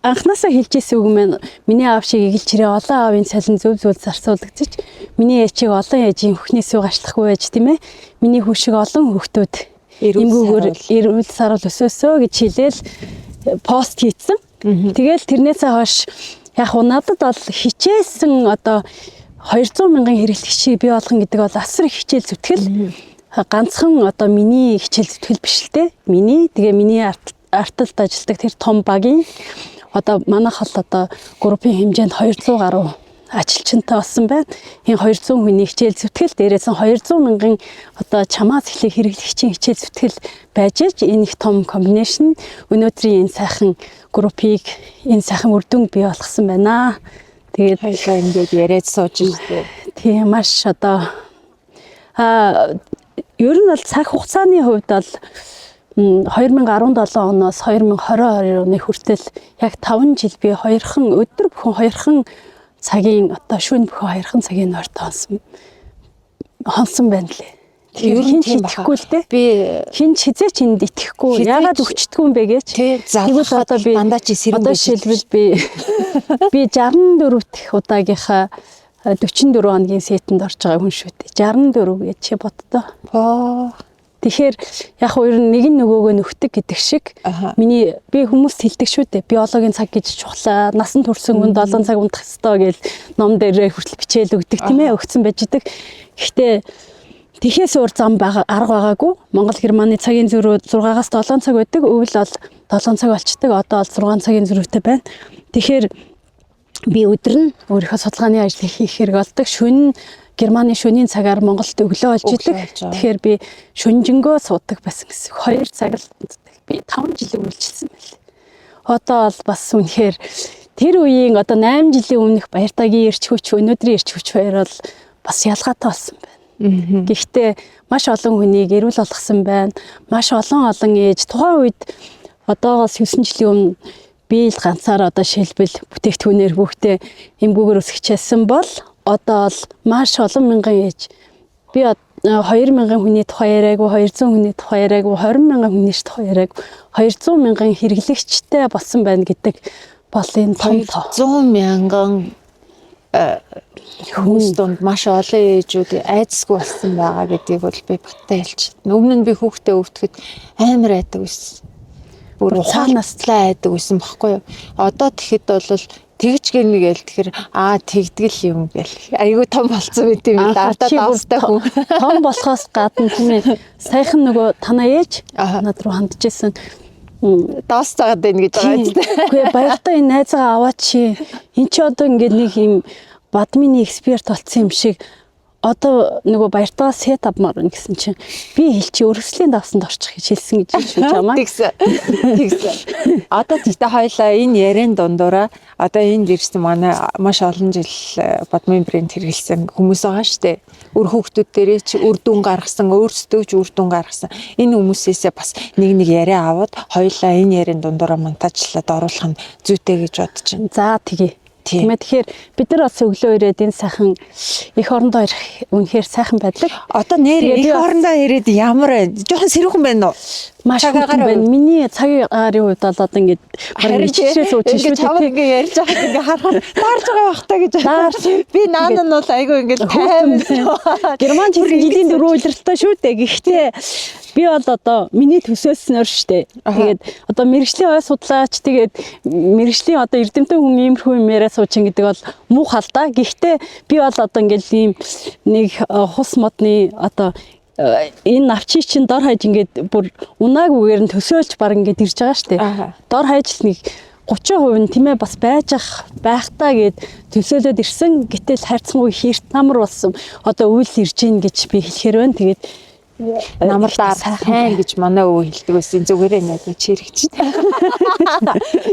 анхнаасаа хэлж ирсэн үг маань миний аав шиг игэлж чирээ олон аавын цалин зөв зарцуулагдчих. Миний ээжийг олон ээжийн хөхнөөсөө гашлахгүй байж тийм ээ. Миний хүү шиг олон хүүхдүүд эмгүүгээр эрүүл сарвал өсөөсөө гэж хэлээл пост хийсэн. Тэгэл тэрнээсээ хойш яг надад бол хичээсэн одоо 200 мянган хэрэглэгчийг бий болгох гэдэг бол асар их хичээл зүтгэл. Ганцхан одоо миний хичээл зүтгэл биш л дээ. Тэгээ миний арталт ажилладаг тэр том багийн одоо манайх бол одоо группийн хэмжээнд 200 гаруй ажилчинтай болсон байна. Энэ 200 хүний хичээл зүтгэл дээрээс нь 200 мянган одоо чамаас эхлэх хэрэглэгчийн хичээл зүтгэл байж ич энэ их том комбинашн өнөөдрийн энэ сайхан группийг энэ сайхан үр дүн бий болгосон байна. Тэгээд хоёлаа ингэж яриад сууж ирсэн. Тийм маш одоо ер нь бол цаг хугацааны хувьд бол 2017 оноос 2022 оны хүртэл яг 5 жил би өдөр бүхэн хоёрхан цагийн одоо шөнө бүхэн хоёрхан цагийн ойрт хонсон байна лээ. Тэр хин ч итгэхгүй л дээ. Би хин ч хизээч энд итгэхгүй. Яагаад өгчдгүй юм бэ гэж. Тэгвэл одоо би дандаа чи сэрэн байж. Одоо шилбэл би 64 дэх удаагийнхаа 44 хоногийн сетэнд орж байгаа хүн шүү дээ. 64 гэж чи боддоо. Тэгэхээр яг уу ер нь нэг нөгөөгөө нөхдөг гэдэг шиг би хүмүүст хэлдэг шүү дээ. Биологийн цаг гэж чухлаа. Насан турсан хүн 7 цаг унтах ёстой гэж ном дээр хүртэл бичээл өгдөг тийм ээ. Өгсөн байж идэг. Гэхдээ тэхээс өөр зам арга байгаагүй. Монгол Германы цагийн зөрүү 6-аас 7 цаг байдаг. Өвөл бол 7 цаг болчдөг. Одоо бол 6 цагийн зөрүүтэй байна. Тэгэхээр би өдөр нь өөрийнхөө судалгааны ажлыг хийх хэрэг болдог. Шөнө Германы шөнийн цагаар Монголд өглөө болж идэг. Тэгэхээр би шөнжингөө суудаг байсан гэсэн. 2 цаг л би 5 жил үргэлжилсэн байл. Одоо бол бас үнэхээр тэр үеийн одоо 8 жилийн өмнөх Баяртагийн эрч хүч өнөөдрийн эрч хүч хоёр бол бас ялгаатай болсон байна. Гэхдээ маш олон хүнийг эрүүл болгосон байна. Маш олон ээж тухайн үед одоогоос 9 жилийн өмнө би л ганцаар одоо шилбэл бүтээгдэхүүнээр хүүхдээ эмгүүгээр өсгөчээсэн бол одоо л маш олон мянган ээж би 2000 хүний тухай яриаггүй 200 хүний тухай яриаггүй 20 мянган хүний тухай яриаггүй 200 мянган хэрэглэгчтэй болсон байна гэдэг бол энэ том тоо 100 мянган хүмүүс донд маш олон ээжүүд айдасгүй болсон байгаа гэдгийг бол би баттай хэлж байна. Өмнө нь би хүүхдээ өвтгөхөд амар айдаг байсан. Бүр цаанаас айдаг байсан баггүй юу. Одоо тэгэхэд бол тэгж гэнэ гээл тэгэхээр тэгдгэл юм гээл. Айгуу том болцсон байт юм да. Даастай хүн. Том болохоос гадна тийм ээ. Саяхан нөгөө танаа ээж над руу хандж ирсэн.
Даас цагаад байна гэж байгаа юм.
Үгүй баяртай энэ найзгаа аваад чи эн чи одоо ингээд нэг юм бадмины эксперт болсон юм шиг одоо нөгөө баяртайгаа сет апмаар байна гэсэн чинь би хэлчи өргөслийн давсанд орчих гэж хэлсэн гэж шүү чамаа.
Тэгсэн. Одоо тэгтээ хоёлаа энэ ярен дундуура одоо энд ирсэн манай маш олон жил бадмин брэнд хэрэгэлсэн хүмүүс байгаа штэ. Өр хүүхдүүд дээрээ ч үр дүн гаргасан, өөрсдөө ч үр дүн гаргасан. Энэ хүмүүсээсээ бас нэг яриа аваад хоёлаа энэ ярен дундуура монтажлаад оруулах нь зүйтэй гэж бодож байна.
За тэгье. Тэгэхээр бид нар бас өглөө ирээд энэ сайхан их орондоо ирэх үнэхээр сайхан байдаг.
Одоо нэр их орондоо ирээд ямар жоохон сэрүүхэн байна уу?
Маш цагаагаар байна. Миний цагийн гарын хувьд бол одоо ингээд барин ичээрээ сууж шүү дээ.
Чамд ингээд ярьж байхад ингээд харахад даарж байгаа байх та гэж. Би наан нь бол айгүй ингээд тайван.
Герман хэлний жилийн 4 удирдaltaй шүү дээ. Гэхдээ би бол одоо миний төсөөлснөөр шүү дээ. Тэгээд одоо мэрэгжлийн ой судлаач тэгээд мэрэгжлийн одоо эрдэмтэн хүн иймэрхүү юм яриа суучин гэдэг бол муу хал та. Гэхдээ би бол одоо ингээд ийм нэг хус модны одоо энэ навчи чинь дор хаяж ингээд бүр унаагүйгээр нь төсөөлж баг ингээд ирж байгаа штэ. Дор хаяж нэг 30% нь тийм ээ бас байж байхтаа гэд төсөөлөд ирсэн. Гэтэл хайрцангуй хэрт намар болсон. Одоо үйл ирж гин гэж би хэлэхэр байна. Тэгээд
намар даар сайн гэж манай өвөө хэлдэг байсан. Зүгээрээ найз чи хэрэгч.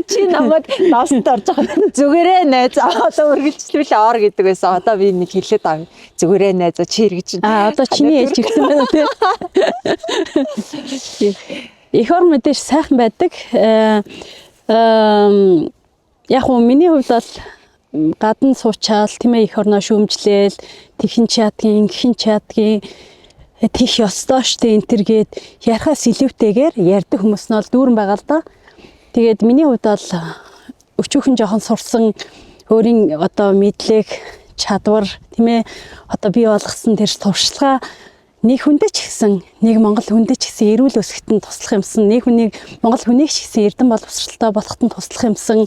Чи намайг даасанд орж байгаа. Зүгээрээ найз одоо үргэлжлүүлээ ор гэдэг байсан. Одоо би нэг хэлээд авъя. Зүгээрээ найз чи хэрэгч.
Одоо чиний ээж ирсэн байна тий. Их ор мэдээж сайхан байдаг. Яг уу миний хувьд бол гадна суучаал тийм ээ их орноо шүүмжлээл тэгхэн чадгийн ингэхэн чадгийн тийх ёстой штэ энтергээд ярахаас илүүтэйгээр ярьдаг хүмүүс нь бол дүүрэн байгаа л да. Тэгээд миний хувьд бол өчүүхэн жоохон сурсан өөрийн одоо мэдлэг чадвар тийм ээ одоо бий болгосон тэр туршлага нэг хүндээ ч гэсэн нэг монгол хүндээ ч гэсэн эрүүл өсгөхөд нь туслах юмсан нэг хүнийг монгол хүнийг ч гэсэн эрдэм боловсралтай болоход нь туслах юмсан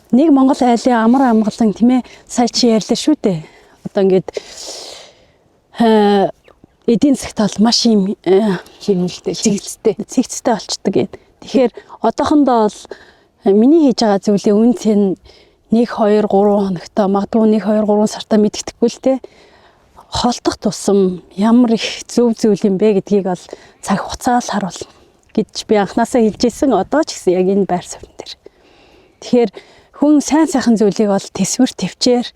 нэг монгол айлын амар амгалан тийм ээ сая чи ярьлаа шүү дээ. Одоо ингээд эдийн засгт бол маш юм
хэмнэлтэй,
цэгцтэй болчдөг гэд. Тэгэхээр одоохондоо бол миний хийж байгаа зүйлийн үнц нь 1 2 3 хоногтой магадгүй 1 2 3 сартаа мэддэхгүй л те. Холдох тусам ямар их зөв зүйл юм бэ гэдгийг бол цаг хугацаа л харуулна гэж би анханасаа хэлжсэн. Одоо ч гэсэн яг энэ байр суурин дээр. Тэгэхээр хүн сайн сайхан зүйлийг бол төсвөр төвчээр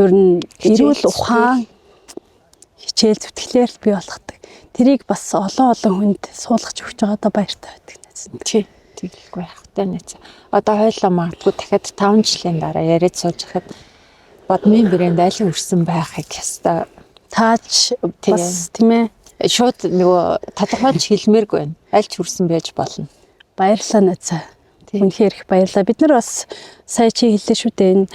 ер нь эрүүл ухаан хичээл зүтгэлээр бий болгодог. Тэрийг бас олон хүнд суулгаж өгч байгаадаа баяртай байдаг найз.
Тий. Тэгэлгүй яхтай найз. Одоо хойлоо магадгүй дахиад 5 жилийн дараа яриад сууж хахад бадмин брэнд айлын өрсөн байхыг яста
тааж бас тийм ээ
шууд нөгөө тодорхойлж хэлмээргүй байна. Аль ч хүрсэн байж болно.
Баярлалаа найзаа. Үнэхээр их баярлалаа. Бид нар бас сая чи хэллээ шүү дээ.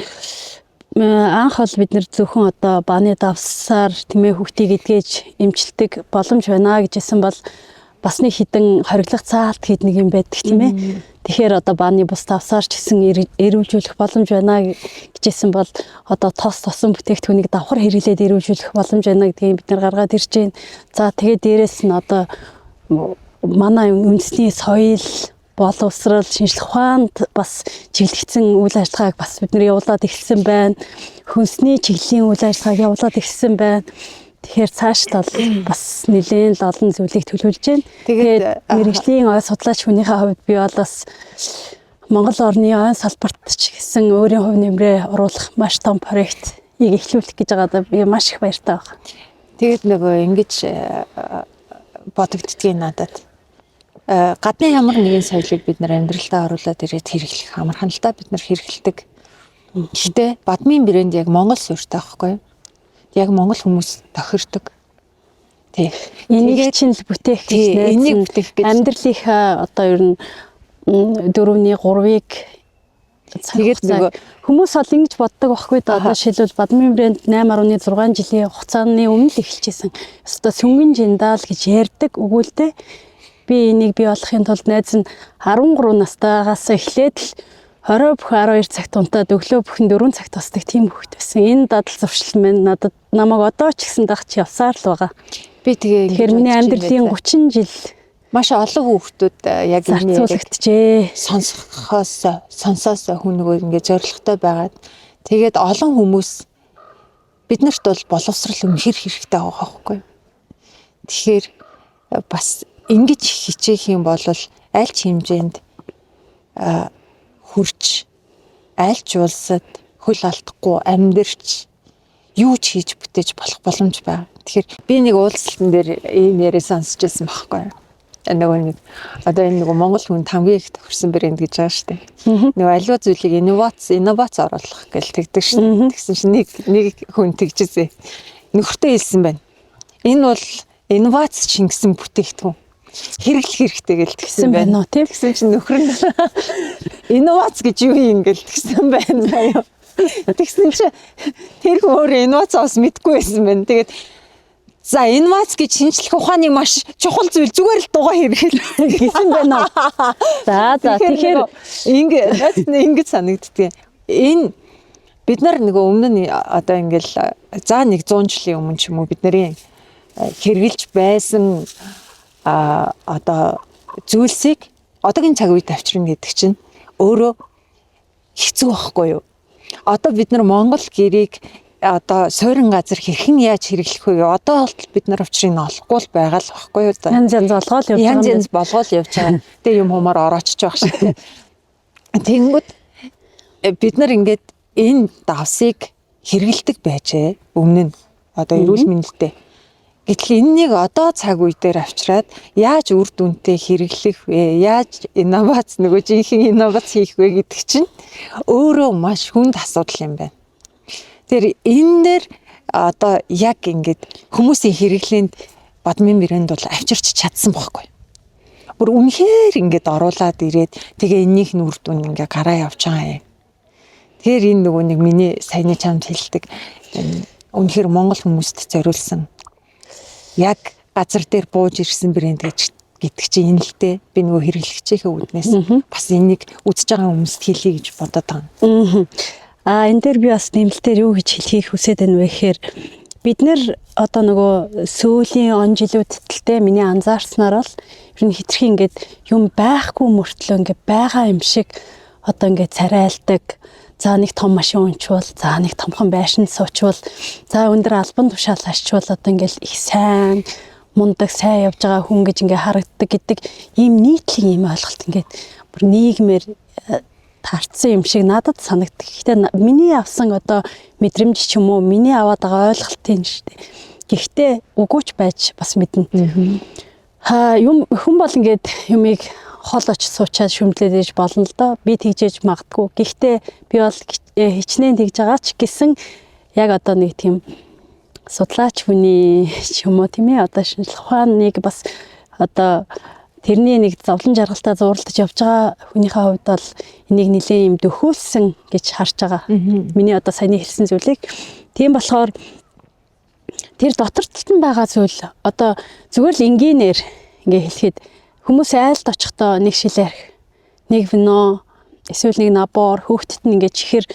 Анх бол бид нэр зөвхөн одоо бааны давсаар тийм ээ хүүхдийг эдгэж эмчилдэг боломж байна гэжсэн бол бас нэг хідэн хориглох цаалт хэд нэг юм байдаг тийм ээ. Тэгэхээр одоо бааны бус давсаар ч гэсэн эрүүлжүүлэх боломж байна гэжсэн бол одоо тосон бүтээгдэхүүнийг давхар хэрэглээд эрүүлжүүлэх боломж байна гэдгийг бид нар гаргаад ирж байна. За тэгээд дээрэс нь одоо манай үндэсний соёл боловсрал шинжлэх ухаанд бас чиглэгдсэн үйл ажиллагааг бас бид нэр явуулаад эхэлсэн байна. Хүнсний чиглэлийн үйл ажиллагааг явуулаад эхэлсэн байна. Тэгэхээр цаашдаа бас нэлээд олон зүйлийг төлөвлөж байна. Тэгээд мэрэгжлийн ой судлаач хүнийхээ хувьд би бол бас Монгол орны ой салбарт ч гэсэн өөрийн хувь нэмрээ оруулах маш том проектыг эхлүүлэх гэж байгаадаа би маш их баяртай байна.
Тэгээд нөгөө ингэж бодогддгийг надад гадны ямар нэгэн соёлыг бид нар амьдралтаа оруулаад ирээд хэрэглэх амархан л та бид нар хэрэглэдэг. Гэхдээ бадмин брэнд яг Монгол суурьтай байхгүй юу? Яг монгол хүмүүс тохирдог. Тий.
Энийг чинь л бүтээх гэж
энийг бүтээх гэж
амьдралынхаа одоо ер нь 4-ний 3-ыг тэгээд нөгөө хүмүүс бол ингэж боддог байхгүй да. Одоо шилбэл бадмин брэнд 8.6 жилийн хугацааны өмнө л эхэлчихсэн. Өстой сүнгэн жиндаал гэж ярьдаг өгүүлдэ. Би энийг бий болохын тулд найз нь 13 настайгаас эхлээд л 20 бүх 12 цагт унтаад өглөө бүхэн 4 цагт тусдаг тийм хөвгт байсан. Энэ дадал зуршил маань надад намайг одоо ч гэсэн дагч явсаар л байгаа.
Би тэгэхээр
миний амьдралын 30 жил
Маш олон хүүхдүүд яг энэ
зарцуулагдчихэ.
сонсоос хүн нөгөө ингээд зоригтой байгаад тэгээд олон хүмүүс биднэрт бол боловсрал үнэхэр хэрэгтэй байгаа байхгүй. Тэгэхээр бас ингэж хичээх юм бол аль ч хэмжээнд хурж аль ч улсад хөл алдахгүй амьдэрч юу ч хийж бүтээж болох боломж байна. Тэгэхээр би нэг уулзалтан дээр ийм яриа сонсч байсан байхгүй. Нөгөө нэг одоо энэ нөгөө Монгол хүн хамгийн их тохирсон брэнд гэж байгаа шүү дээ. Нөгөө аливаа зүйлийг инновац оруулах гэж тэгдэг шүү. Тэгсэн чинь нэг хүн тэгжсэн. Нөхөртөө хэлсэн байна. Энэ бол инновац шингэсэн бүтээгдэхүүн. Хэрэглэх хэрэгтэй гэж тэгсэн байна. Тэгсэн чинь нөхөр нь инновац гэж юу юм гээл тэгсэн байна заяа. Тэгсэн чинь тэр хүн өөрөө инновацаас мэдгүй байсан байна. Тэгээд за инновац гэж шинжлэх ухааны маш чухал зүйл зүгээр л дугаа хэрэглэх гэсэн байна. За тэгэхээр ингэж санагддаг. Энэ бид нар нөгөө өмнө нь одоо ингээл за нэг 100 жилийн өмнө ч юм уу бид нарын хэрэгжилж байсан одоо зүйлсийг одоогийн цаг үед авчирна гэдэг чинь өөрөө хэцүү байхгүй юу? Одоо бид нар Монгол гэрийг одоо суурин газар хэрхэн яаж хэрэглэх вэ? Одоо бид нар учрыг олохгүй л байгаа л байхгүй юу? Янз болгоол явж байгаа. Тэгээ юм хумаар ороочж байгаа шүү. Тэнгүүд бид нар ингээд энэ давсыг хэрэгэлдэг байжээ. Өмнө нь одоо эрүүл мэндэд. Гэтэл энэнийг одоо цаг үе дээр авчираад яаж үр дүнтэй хэрэглэх вэ? Яаж инновац нөгөө жинхэнэ инновац хийх вэ гэдэг чинь өөрөө маш хүнд асуудал юм байна. Тэр энэ дээр одоо яг ингээд хүмүүсийн хэрэглээнд бадмин брэнд бол авчирч чадсан байхгүй. Бүр үнэхээр ингээд оруулаад ирээд тэгээ энэних нь үр дүн ингээд гараа явж байгаа юм. Тэгэхээр энэ нөгөө нэг миний саяны чамд хэлдэг үнэхээр Монгол хүмүүст зориулсан яг газар дээр бууж ирсэн брэнд гэдэг чинь энэ л дээ. Би нөгөө хэрэглэгчийнхээ үднээс бас энийг үзэж байгаа хүмүүст хэлье гэж бодоод байгаа.
Энэ дээр би бас нэмэлтээр юу гэж хэлхийг хүсэж байна вэ гэхээр бид нэр одоо нөгөө сүүлийн он жилүүдтэй миний анзаарснаар бол ер нь хитрхи ингээд юм байхгүй мөртлөө ингээд байгаа юм шиг одоо ингээд царайлдаг. За нэг том машин унчвал, за нэг томхон байшин суучвал, за өндөр албан тушаал ашчвал одоо ингээд их сайн мундаг сайн явж байгаа хүн гэж ингээд харагддаг гэдэг ийм нийтлэг ийм ойлголт ингээд бүр нийгмээр таарцсан юм шиг надад санагддаг. Гэхдээ миний авсан одоо мэдрэмж ч юм уу, миний аваад байгаа ойлголтын шүү дээ. Гэхдээ үгүйч байж бас мэднэ. Юм хүн бол ингээд юмыг хол очиж суучаад шүмдлээд иж болно л доо. Би тэгжээж магадгүй. Гэхдээ би бол хичнээн тэгж байгаа ч гэсэн яг одоо нэг тийм судлаач хүний ч юм уу тийм ээ одоо шинжлэх ухааныг бас одоо тэрний нэг зовлон жаргалтаа зууралдаж явж байгаа хүнийхээ хувьд бол энийг нэлээд юм дөхөөлсөн гэж харж байгаа. Миний одоо саяны хэлсэн зүйлийг. Тийм болохоор тэр дотортолт нь байгаа зүйл одоо зүгээр л энгийнээр ингээ хэлэхэд хүмүүс айлд очихдоо нэг шил арх, нэг вино, эсвэл нэг набор хүүхдэд нь ингээ чихэр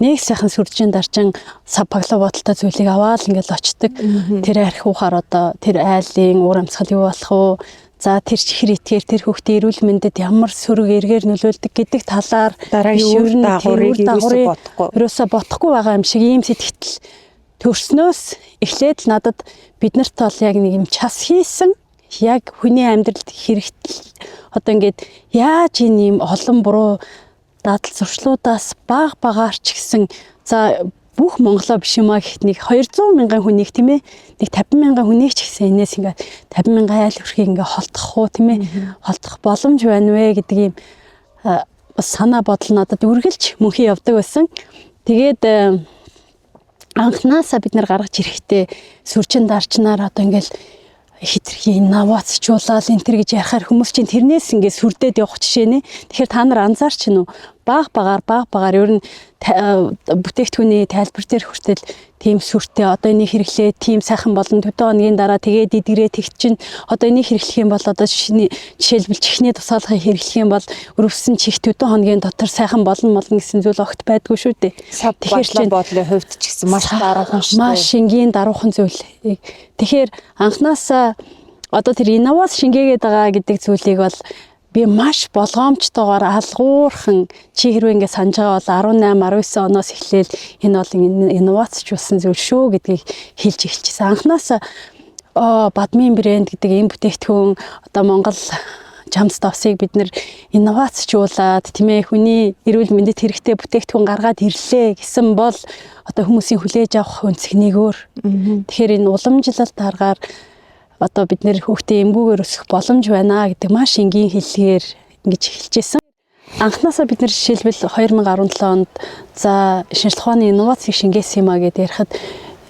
нэг сайхан сүржин дарчин сав баглаа бодолтой зүйлийг аваад ингээл очдөг. Тэр арх ухаар одоо тэр айлын уур амьсгал юу болох вэ? За тэр чихэр итгээр тэр хүүхдийн эрүүл мэндэд ямар сөрөг эргээр нөлөөлдөг гэдэг талаар
дараагийн дагаврыг
ерөөсөө бодохгүй байгаа юм шиг ийм сэтгэл төрснөөс эхлээд надад биднэрт бол яг нэг юм час хийсэн яг хүний амьдралд хэрэгтэй одоо ингээд яаж энэ юм олон буруу дадал зуршлуудаас багаар ч гэсэн за бүх Монголоо биш юмаа гэхэд нэг 200 мянган хүнийг тийм ээ нэг 50 мянган хүнийг ч гэсэн энэс ингээд 50 мянган айл хүрхийг ингээд холдох уу тийм ээ холдох боломж байна вэ гэдэг юм бас санаа бодол надад үргэлж мөнхий явдаг байсан. Тэгээд анхнаасаа бид нар гаргаж ирэхдээ сүрчин дарчнаар одоо ингээд хитрхи инновацчлуулаад энтер гэж ярихаар хүмүүс чинь тэрнээс ингээд сүрдээд явах жишээ нэ. Тэгэхээр та нар анзаарч гинүү багаар ер нь бүтээгдэхүүний тайлбар дээр хүртэл тийм сүртэй одоо энийг хэрэглээ тийм сайхан болон 4 хоногийн дараа тэгээд идгэрээ тэгт чинь одоо энийг хэрэглэх юм бол одоо жишээлбэл чихний тусгаалгыг хэрэглэх юм бол өрөвсөн чих 4 хоногийн дотор сайхан болно гэсэн зүйл огт байдгүй шүү дээ.
Тэгэхээр чинь бодлын хувьд ч гэсэн маш даруухан шүү дээ.
Маш энгийн даруухан зүйл. Тэгэхээр анхнаасаа одоо тэр инновац шингээгээд байгаа гэдэг зүйлийг бол би маш болгоомжтойгоор алгуурхан чи хэрвээ ингэ санаж байгаа бол 18 19 оноос эхлээл энэ бол инновацчлсан зүйл шүү гэдгийг хэлж эхэлчихсэн. Анхнаасаа Бадмин брэнд гэдэг энэ бүтээгдэхүүн одоо Монгол Jamstopsыг бид нэр инновацчлуулад тийм ээ хүний эрүүл мэндэд хэрэгтэй бүтээгдэхүүн гаргаад ирлээ гэсэн бол одоо хүмүүсийн хүлээж авах өнцөг нэгөөр. Тэгэхээр энэ уламжлалт аргаар одоо бид нэр хүүхдээ эмгүүгээр өсгөх боломж байна гэдэг маш энгийн хэллэгээр ингэж эхэлжсэн. Анхнаасаа бид нэр жишээлбэл 2017 онд за шинжлэх ухааны инновацийг шингээсэн юм а гэдээ ярихад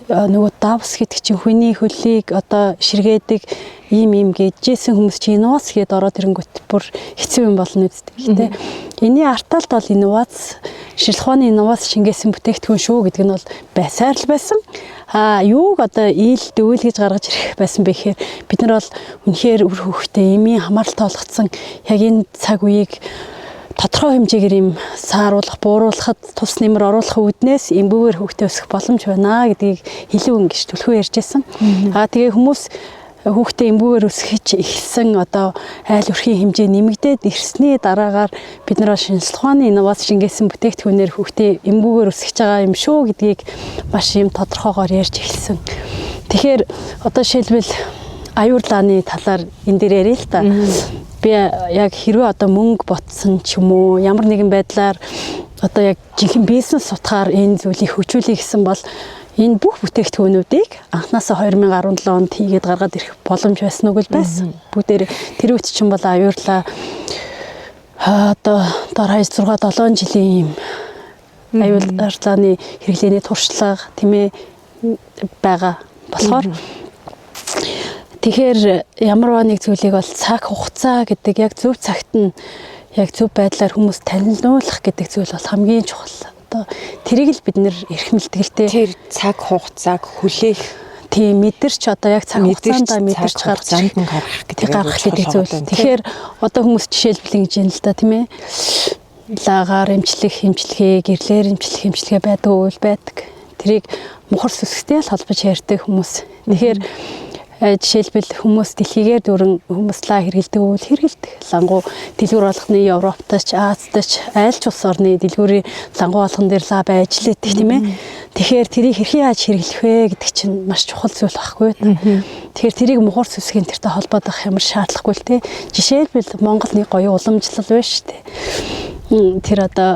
нөгөө Давс гэдэг чинь хүний хөлийг одоо ширгээдэг ийм гэжсэн хүмүүс чи инновац гээд ороод ирэнгүүт бүр хэцүү юм болно үстэй. Гэтэ энэний арталт бол инновац шинжлэх ухааны инновац шингээсэн бүтээгдэхүүн шүү гэдэг нь бол байсаар л байсан. Юуг одоо ийл дүүл гэж гаргаж ирэх байсан бэ гэхээр бид нар бол үнэхээр үр хөвгтэй эмийн хамааралтай болгоцсон яг энэ цаг үеийг тодорхой хэмжээгээр юм сааруулах, бууруулахад тус нэмэр оруулах үүднээс эмгүүгээр хүүхдээ өсгөх боломж байна гэдгийг илүү ингэж түлхүү ярьжсэн. Тэгээ хүмүүс хүүхдээ эмгүүгээр өсгөж эхэлсэн одоо айл өрхийн хэмжээ нэмэгдээд ирсний дараагаар бид нар шинжлэх ухааны инновац шингээсэн бүтээгдэхүүнээр хүүхдээ эмгүүгээр өсгөж байгаа юм шүү гэдгийг маш юм тодорхойгоор ярьж эхэлсэн. Тэгэхээр одоо жишээлбэл аюурлааны талаар энэ дээр ярил л та. Би яг хэрвээ одоо мөнгө ботсон ч юм уу ямар нэгэн байдлаар одоо яг жинхэнэ бизнес утгаар энэ зүйлийг хөгжүүлэх гэсэн бол энэ бүх бүтээгдэхүүнүүдийг анхнаасаа 2017 онд хийгээд гаргаад ирэх боломж байсан уу байсан. Бүгдээр тэр үед чинь бол аюурлаа одоо дор хаяж 6-7 жилийн аюурлааны хэрэглээний туршлага тийм ээ байгаа болохоор тэгэхээр ямар нэг зүйлийг бол цаг хугацаа гэдэг яг зөв цагт нь яг зөв байдлаар хүмүүс танилцуулах гэдэг зүйл бол хамгийн чухал. Одоо тэрийг л бид нэр эрхмэлтгэлтэй
тэр цаг хугацааг хүлээх
тийм мэдэрч одоо яг цаг хугацаанд мэдэрч
гаргаж
гаргах гэдэг зүйл. Тэгэхээр одоо хүмүүс жишээлбэл ингэж юм л да тийм ээ. Лагаар эмчлэгээ, гэрлээр эмчлэгээ байдаг үйл байдаг. Тэрийг мухар сүсгтэй л холбож ярьдаг хүмүүс. Тэгэхээр жишээлбэл хүмүүс дэлхийгээр дөрөн хүмүүслаа хэрэгэлдэг үйл хэрэгэлдэг. Лангуу дэлгүүр болгоны Европтой ч Азитай ч аль ч улс орны дэлгүүрийн лангуу болгон дээр лаб ажилладаг тийм ээ. Тэгэхээр тэрийг хэрхэн яаж хэрэглэх вэ гэдэг чинь маш чухал зүйл байхгүй. Тэгэхээр тэрийг мухар сүсгийн тэртэй холбоодох ямар шаардлагагүй л тий. Жишээлбэл Монгол нэг гоё уламжлал байна шүү дээ. Тэр одоо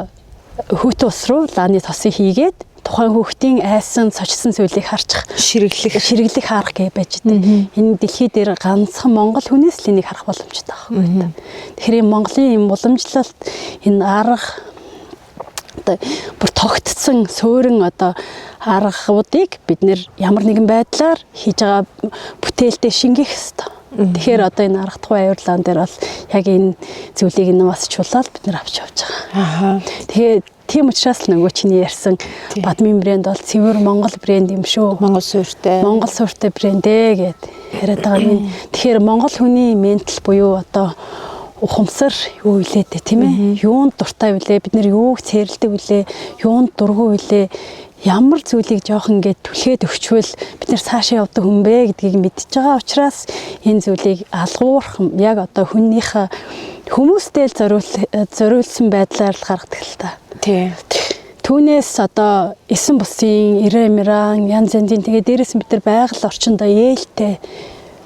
хүүтэн ус руу лааны тосыг хийгээд тухайн хүүхдийн айсан цочсон зүйлийг харчих ширэглэх харах гэж байж дээ. Энэ дэлхий дээр ганцхан Монгол хүнээс л энийг харах боломжтой байхгүй. Тэгэхээр Монголын юм уламжлалт энэ арга одоо бүр тогтцсон суурин одоо аргуудыг бид нэр ямар нэгэн байдлаар хийж байгаа бүтээлдээ шингээх хэрэгтэй. Тэгэхээр одоо энэ арга тухайн аюурлаан дээр бол яг энэ зүйлийг инновацчлуулаад бид нэр авч явж байгаа. Тэгэхээр тийм учраас л нөгөө чиний ярьсан Бадмин брэнд бол цэвэр Монгол брэнд юм шүү. Монгол суурьтай брэнд ээ гэд яриад байгаа юм. Тэгэхээр Монгол хүний ментал буюу одоо ухамсар юу илээ дээ тийм ээ. Юунд дуртай вүлээ, бид нэр юуг цэрлдэг вүлээ, юунд дургүй вүлээ, ямар зүйлийг жоох ингээд түлхээд өгчвөл бид нэр цаашаа явдаг хүн бэ гэдгийг мэдчихэж байгаа учраас энэ зүйлийг алгуурах яг одоо хүннийхээ хүмүүстэй зориулсан байдлаар л гаргадаг л та. Тий. Түүнээс одоо эсэн бусын ирэмран янз янзын тэгээ дээрээс бид нар байгаль орчиндөө ээлтэй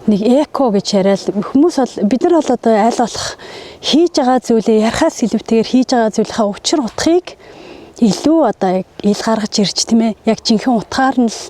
нэг эко гэж яриад хүмүүс бол бид нар бол одоо аль болох хийж байгаа зүйлээ ярахаас илүүтэйгээр хийж байгаа зүйлийнхаа учир утгыг илүү одоо яг ил гаргаж ирж тийм ээ яг жинхэнэ утгаар нь л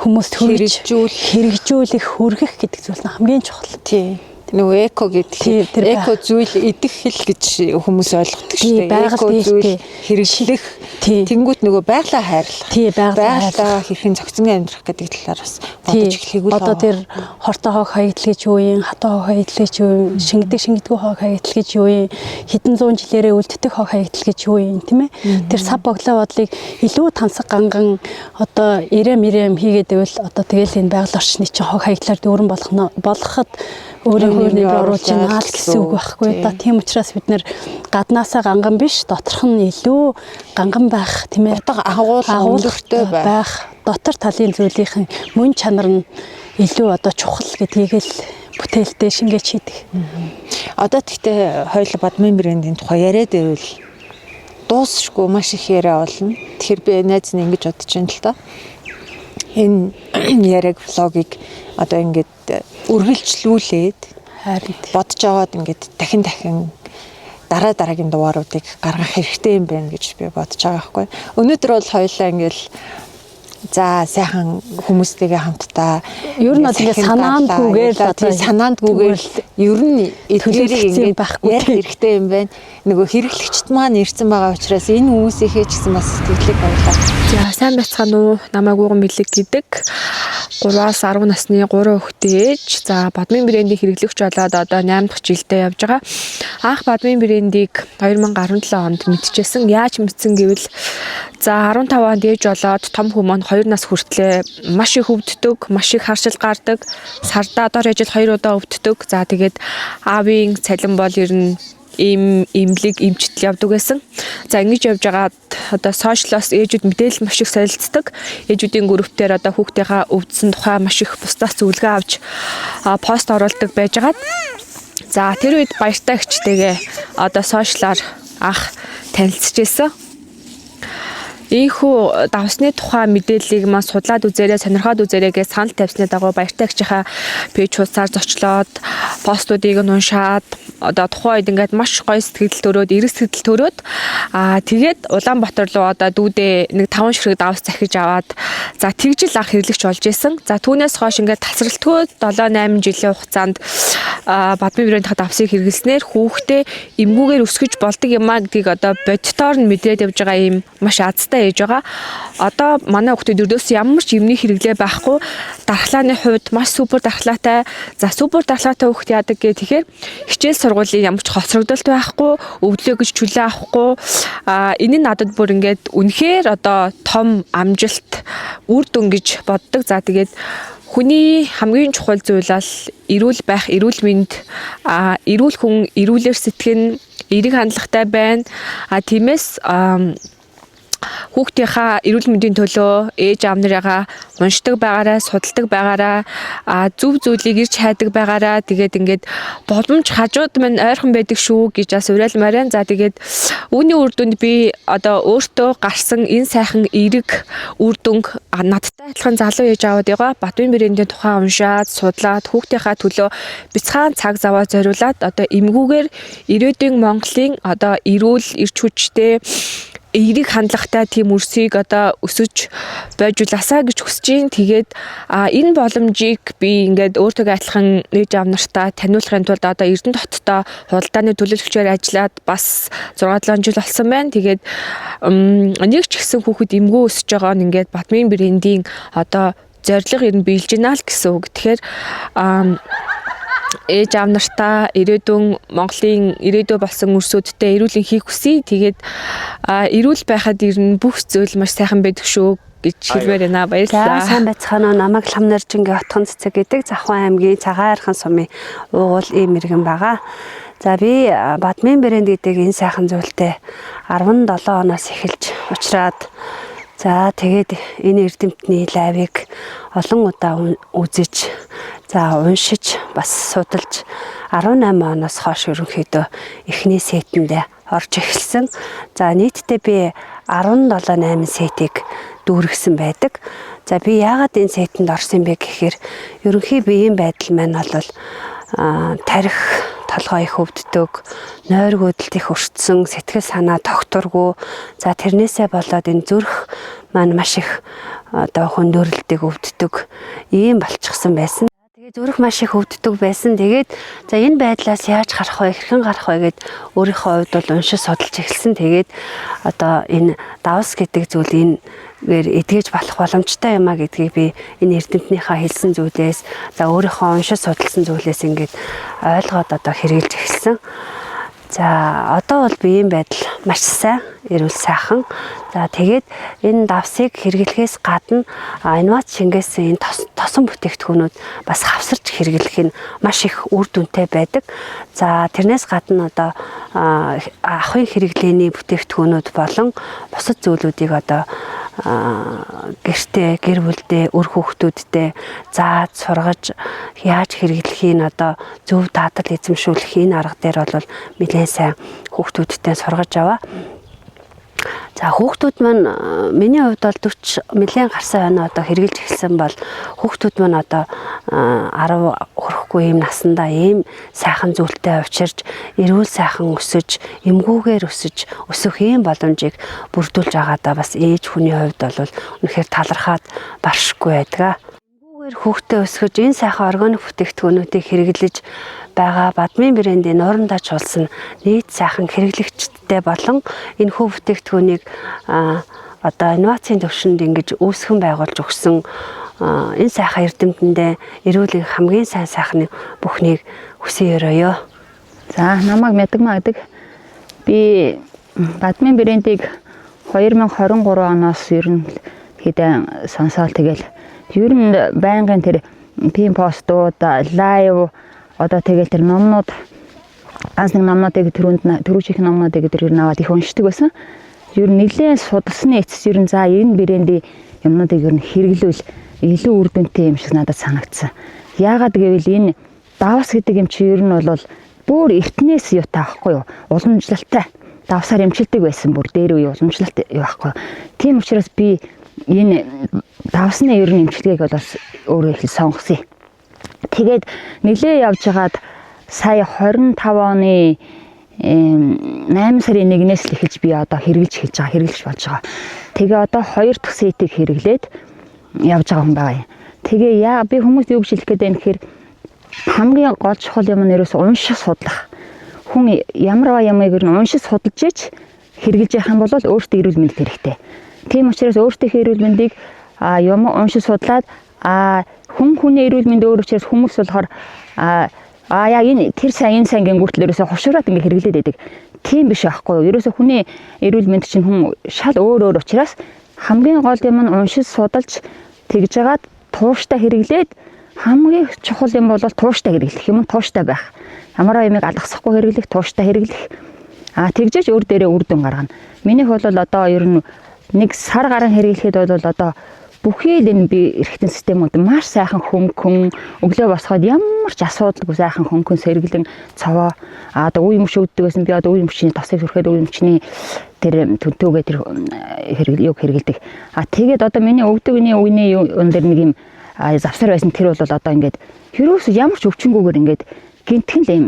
хүмүүст хэрэгжүүлэх хүргэх гэдэг зүйл нь хамгийн чухал. Тий. Нөгөө эко гэдэг эко зүйл идэх хэл гэж хүмүүс ойлгодог шүү дээ. Эко зүйл хэрэгжлэх тэнгуут нөгөө байгалаа хайрлах. Тий, байгалаа хэрхэн зохицон амьдрах гэдэг талаар бас бодож эхлэхийг л. Одоо тэр хортой хог хаягдл гэж юу юм, хатуу хог хаягдл гэж юу юм, шингэдэг хог хаягдл гэж юу юм, хэдэн зуун жилээрээ үлддэг хог хаягдл гэж юу юм тийм ээ. Тэр сав боглоо бодлыг илүү тансаг ганган одоо ирэм хийгээд байвал одоо тэгэл энэ байгаль орчны чинь хог хаягдлаар дүүрэн болгоход өөрийн хөрөнийг оруулж наал гэсэн үг байхгүй. Одоо тийм учраас бид нэр гаднаасаа ганган биш, доторх нь илүү ганган байх тийм ээ. Агуулгатай байх. Дотор талын зүйлийн мөн чанар нь илүү одоо чухал гэдгийг л бүтээлтэй шингээж хийдэг.
Одоо тэгтээ хоёул Бадмын брендийн тухай яриад байвал дуусшгүй маш их яриа болно. Тэгэхээр би найз нь ингэж бодож байна л та. Энэ яриаг влогийг одоо ингээд үргэлжлүүлээд
Харин
бодож аваад ингээд дахин дараагийн дугааруудыг гаргах хэрэгтэй юм байна гэж би бодож байгаа байхгүй. Өнөөдөр бол хоёулаа ингээд за сайхан хүмүүстэйгээ хамтдаа
ер нь ингээд санаандгүйгээр
ер нь эдгээрийг ингээд
байхгүй
ярих хэрэгтэй юм байна. Нөгөө хэрэглэгчд маань ирсэн байгаа учраас энэ хүмүүсийнхээ ч гэсэн бас сэтгэлийг баярлаа.
За сайн байцгаана уу? Намайг Уган Мэлэг гэдэг 3-аас 10 насны 3 хүүхдээ ээж. За Бадмын брендийн хэрэглэгч болоод одоо 8 дахь жилдээ явж байгаа. Анх Бадмын брендийг 2017 онд мэдчихсэн. Яаж мэдсэн гэвэл за 15 онд ээж болоод том хүмүүс 2 нас хүртлээр маш их өвддөг, маш их харшил гардаг. Сардаа дор ажил 2 удаа өвддөг. За тэгээд аавын цалин бол ер нь имлэг эмчтэл явдаг байсан. За ингэж явж байгаад одоо сошиалоос ээжүүд мэдээлэл маш их солилцдог. Ээжүүдийн группээр одоо хүүхдийнхаа өвдсөн тухай маш их бусдаас зөвлөгөө авч пост оруулдаг байжгаад. За тэр үед баяртай гिचтэйгээ одоо сошиалаар анх танилцчихсан. Ийхүү давсны тухай мэдээллийг маань судлаад үзээрэй, сонирхоод үзээрэй гэж санал тавьсны дагуу баяртай гिचийнхаа пэйж хуудасаар зочлоод постуудыг нь уншаад одоо тухайн үед ингээд маш гоё сэтгэл төрөөд, эрэг сэтгэл төрөөд тэгээд Улаанбаатар руу одоо дүүдээ нэг 5 ширхэг давс захиж аваад за тэгжил анх хэрэглэгч болж исэн. За түүнээс хойш ингээд тасралтгүй 7-8 жилийн хугацаанд Бадмын брендийн давсыг хэрэглэснээр хүүхдээ эмгүүгээр өсгөж болдог юмаа гэдгийг одоо бодтоор нь мэдрээд явж байгаа юм маш азтай ээж байгаа. Одоо манай хүүхдүүд өрдөөс ямар ч юмны хэрэглээ байхгүй. Дархлааны хувьд маш супер дархлаатай. За супер дархлаатай хүүхд яадаг гэх тэгэхээр хичээл сургуулийн ямар ч хоцрогдолт байхгүй, өвдлөө гэж чөлөө авахгүй. Энэ нь надад бүр ингээд үнэхээр одоо том амжилт үр дүн гэж боддог. За тэгээд хүний хамгийн чухал зүйл бол эрүүл байх, эрүүл мэнд, эрүүл хүн эрүүлэр сэтгэн, эерэг хандлагатай байна. Тиймээс хүүхдийнхаа эрүүл мэндийн төлөө ээж аав нарыгаа уншдаг байгаараа, судалдаг байгаараа, зөв зүйлийг ирж хайдаг байгаараа. Тэгээд ингээд боломж хажууд минь ойрхон байдаг шүү гэж бас уриалмаар. За тэгээд үүний үр дүнд би одоо өөртөө гарсан энэ сайхан эерэг үр дүнг надтай адилхан залуу ээж аваад байгаа. Бадмын брендийн тухай уншаад, судлаад хүүхдийнхаа төлөө бяцхан цаг заваа зориулаад одоо эмгүүгээр ирээдүйн Монголын одоо эрүүл, эрч хүчтэй эерэг хандлагатай тийм өрсийг одоо өсөж байжулаасаа гэж хүсэж байна. Тэгээд энэ боломжийг би ингээд өөртөө адилхан ээж аав нартаа таниулахын тулд одоо Эрдэнэ хоттой худалдааны төлөөлөгчөөр ажиллаад бас 6-7 жил болсон байна. Тэгээд нэг ч гэсэн хүүхэд эмгүү өсөж байгаа нь ингээд Бадмын брендийн одоо зорилго ер нь биелж гинэ л гэсэн үг. Тэгэхээр ээж аав нартаа ирээдүйн Монголын ирээдүй болсон өрсөдтэй эрүүлийн хийх хүсье. Тэгээд эрүүл байхад ер нь бүх зүйл маш сайхан байдаг шүү гэж хэлмээр байна. Баярлалаа.
За сайн байцгаана уу? Намайг Ламнаржингийн Отхон цэцэг гэдэг Завхан аймгийн Цагаархан сумын уугуул ийм иргэн байгаа. За би Бадмын брэнд гэдэг энэ сайхан зүйлтэй 17 оноос эхэлж уучраад за тэгээд энэ эрдэмтний лайвыг олон удаа үзэж за уншиж бас судалж 18 оноос хойш ерөнхийдөө эхний сетэндээ орж эхэлсэн. За нийтдээ би 17-8 сетийг дүүргэсэн байдаг. За би яагаад энэ сетэнд орсон бэ гэхээр ерөнхий биеийн байдал маань бол тарих толгой их өвддөг, нойр гүйдэлт их өртсөн, сэтгэл санаа тогтворгүй. За тэрнээсээ болоод энэ зүрх маань маш их одоо хөндөрлөлтөг өвддөг ийм болчихсон байсан. Тэгээд зүрх маш их өвддөг байсан. Тэгээд за энэ байдлаас яаж гарах вэ, хэрхэн гарах вэ гэд өөрийнхөө хувьд бол уншиж судалж эхэлсэн. Тэгээд одоо энэ давс гэдэг зүйл энэ эдгэж болох боломжтой юм а гэдгийг би энэ эрдэмтнийхээ хэлсэн зүйлээс за өөрийнхөө уншиж судалсан зүйлээс ингээд ойлгоод одоо хэрэгжилж эхэлсэн. За одоо бол биеийн байдал маш сайн, эрүүл сайхан. За тэгээд энэ давсыг хэрэглэхээс гадна инновац шингээсэн энэ тосон бүтээгдэхүүнүүд бас хавсарч хэрэглэх нь маш их үр дүнтэй байдаг. За тэрнээс гадна одоо ахын хэрэглээний бүтээгдэхүүнүүд болон бусад зүйлүүдийг одоо
гэртээ гэр бүлдээ өр хүүхдүүдтэй зааж сургаж яаж хэрэглэхийг одоо зөв даатал эзэмшүүлэхийг арга дээр бол нэлээд сайн хүүхдүүдтэй сургаж аваа. За хүүхдүүд маань миний хувьд бол 40 нэлээд гарсан байна одоо хэрэгжилж эхэлсэн бол хүүхдүүд маань одоо 10 хүрэхгүй ийм насандаа ийм сайхан зүйлтэй авчирч эрүүл сайхан өсөж эмгүүгээр өсөх ийм боломжийг бүрдүүлж байгаадаа бас ээж хүний хувьд бол үнэхээр талархаад баршгүй байдаг. Эмгүүгээр хүүхдээ өсгөж энэ сайхан органик бүтээгдэхүүнүүдийг хэрэглэж байгаа Бадмын брендийн нууран даж улс нь нийт сайхан хэрэглэгчдтэй болон энэ хүү бүтээгдэхүүнийг одоо инновацийн төвшөнд ингэж үүсгэн байгуулж өгсөн энэ сайхан эрдэмтэндээ эрүүлийн хамгийн сайн сайхны бүхнийг хүсэн өрөөё.
За намайг Мэдгмаа гэдэг. Би Бадмын брендийг 2023 оноос ер нь хэдэн сонсоод тэгэл ер нь байнгын тэр пин постууд лайв одоо тэгэл тэр номнууд анс нэг номнуудыг төрүүчийнх номнуудыг тэр ер нь аваад их уншдаг байсан. Ер нь нэлээд судалсны эцэс ер нь за энэ брендийн юмнуудыг ер нь хэрэглүүл илүү үр дүнтэй юм шиг надад санагдсан. Яагаад гэвэл энэ давс гэдэг юм чи ер нь бол бүр эртнээс юу таахгүй юу? Уламжлалтай давсаар эмчилдэг байсан бүр дээр үе уламжлалт юу байхгүй. Тийм учраас би энэ давсны ер нь эмчилгээг бол өөрөө их сонгосон. Тэгээд нэлээ явж хагаад сая 25 оны 8 сарын 1-ээс л эхэлж би одоо хэрэглэж болж байгаа. Тэгээ одоо 2 дахь сетийг хэрэглээд явж байгаа хүн байгаа юм. Тэгээ би хүмүүст юу гэж хэлэх гээд байна гэхээр хамгийн гол чухал юм нь ерөөсөө унших судлах. Хүн ямар ямыг ер нь уншиж судалж ич хэрэглэж явах юм бол өөртөө эрүүл мэнд хэрэгтэй. Тийм учраас өөртөө эрүүл мэндийг юм уншиж судлаад хүний эрүүл мэнд өөр учраас хүмүүс болохоор яг энэ тэр сайн гингүүтэл ерөөсө хушуураад ингээ хэрэглээд байдаг. Тийм биш байхгүй юу? Ерөөсө хүний эрүүл мэнд чинь хүн шал өөр учраас хамгийн гол юм нь уншиж судалж тэгж жагаад тууштай хэрэглээд хамгийн чухал юм бол тууштай хэрэглэх юм тууштай байх. Ямар юмыг алгасахгүй хэрэглэх, тууштай хэрэглэх. Тэгжээж өөр дээрээ үр дүн гаргана. Миний хувьд бол одоо ер нь нэг сар гарan хэрэглэхэд бол одоо бүхий л энэ би эрхтэн системүүд маш сайхан хөнгөн өглөө босоход ямар ч асуудалгүй сайхан хөнгөн сэргэлэн цаваа одоо үе мөч өгдөг байсан би одоо үе мөчний тосыг сүрхэд үе мөчний тэр төнтөөгээ тэр хэрэгэлдэг. Тэгээд одоо миний өгдөг үений өндөр нэг юм завсар байсан тэр бол одоо ингээд хэрөөс ямар ч өвчнгүйгээр ингээд гинтхэн л юм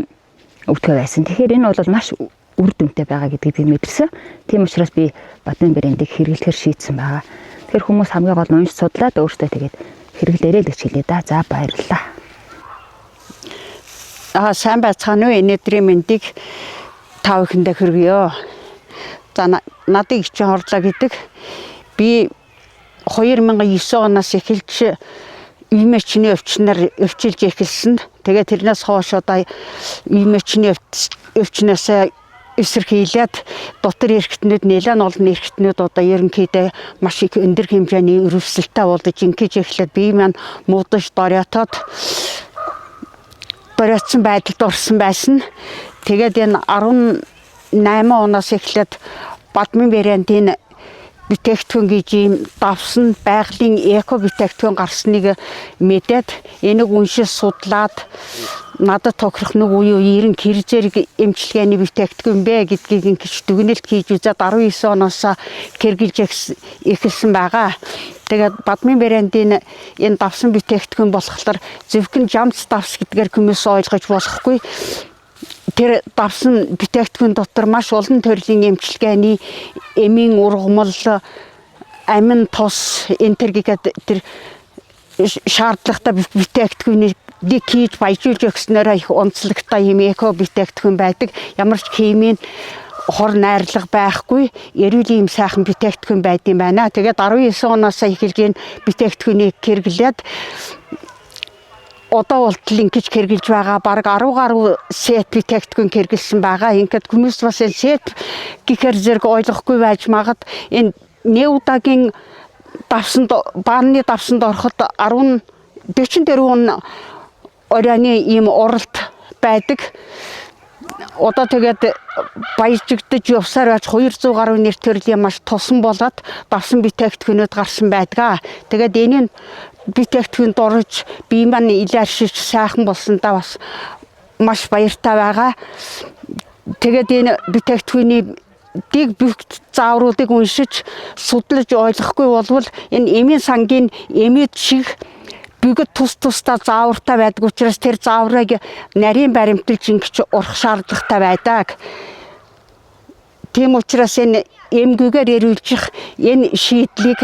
өгдөг байсан. Тэгэхээр энэ бол маш үр дүнтэй байгаа гэдгийг би мэдэрсэн. Тийм учраас би Бадмын брендийг хэрэглэхээр шийдсэн байгаа. Тэр хүмүүс хамгийн гол нь унш судлаад өөртөө тэгээд хэрэглээрэй л гэж хэлээ да. За баярлалаа.
Сайн байцгаана уу? Өнөөдрийн мэндийг тав ихэндээ хүргье. За надыг ичэн хорлоо гэдэг. Би 2009 оноос эхэлж имэчний өвчнөр өвчилж эхэлсэн. Тэгээд тэрнээс хойш одоо имэчний өвчнөөс эсэрхийлээд дотор эрхтнүүд нэлээд олон эрхтнүүд одоо ерөнхийдөө маш их өндөр хэмжээний өрөвсөлтөй болдож ингэж эхлээд бие маань муудаж доройтсон байдалд орсон байсан. Тэгээд энэ 18 оноос эхлээд Бадмын брендийн бүтээгдэхүүн гэж ийм давсан байгалийн эко бүтээгдэхүүн гарсныг мэдээд энийг уншиж судлаад надад тохирох нэг үеийн хэр зэрэг эмчилгээний бүтээгдэхүүн бэ гэдгийг ингэж дүгнэлт хийж үзээд 19 оноос хэрэгжилж эхэлсэн байгаа. Тэгээд Бадмын брендийн энэ давсан бүтээгдэхүүн болохоор зөвхөн жамц давс гэдгээр хүмүүс ойлгож болохгүй. Тэр давсан бүтээгдэхүүн дотор маш олон төрлийн эмчилгээний эмийн ургамал, амин тос, энтергээд тэр шаардлагатай бүтээгдэхүүнийг хийж баяжуулж өгснөөр их онцлогтой юм эко бүтээгдэхүүн байдаг. Ямар ч химийн хор найрлага байхгүй, эрүүлийн юм сайхан бүтээгдэхүүн байдсан байна. Тэгээд 19 оноос эхэлж энэ бүтээгдэхүүнийг хэрэглээд одоо болтол ингэж хэрэгжилж байгаа баг 10 гаруй сет бүтээгдэхүүн хэрэгжилсэн байгаа. Ингээд хүмүүс бас энэ сет гэхээр зэрэг ойлгохгүй байж магад энэ неудагийн давсанд бааны давсанд ороход 44 оройны ийм уралт байдаг. одоо тэгээд баяжигдаж явсаар байж 200 гаруй нэр төрлийн маш тусан болоод давсан бүтээгдэхүүнүүд гарсан байдгаа. Тэгээд энийг бүтээгдэхүүнд орж бие маань илэршиж сайхан болсондоо бас маш баяртай байгаа. Тэгээд энэ бүтээгдэхүүний дэг бүх заавруудыг уншиж судлаж ойлгохгүй болвол энэ эмийн сангийн эмэд шиг бүгд тус-тусдаа заавартай байдаг учраас тэр зааврыг нарийн баримталж ингэж урах шаардлагатай байдаг. Тийм учраас энэ эмгүйгээр эрүүлжих энэ шийдлийг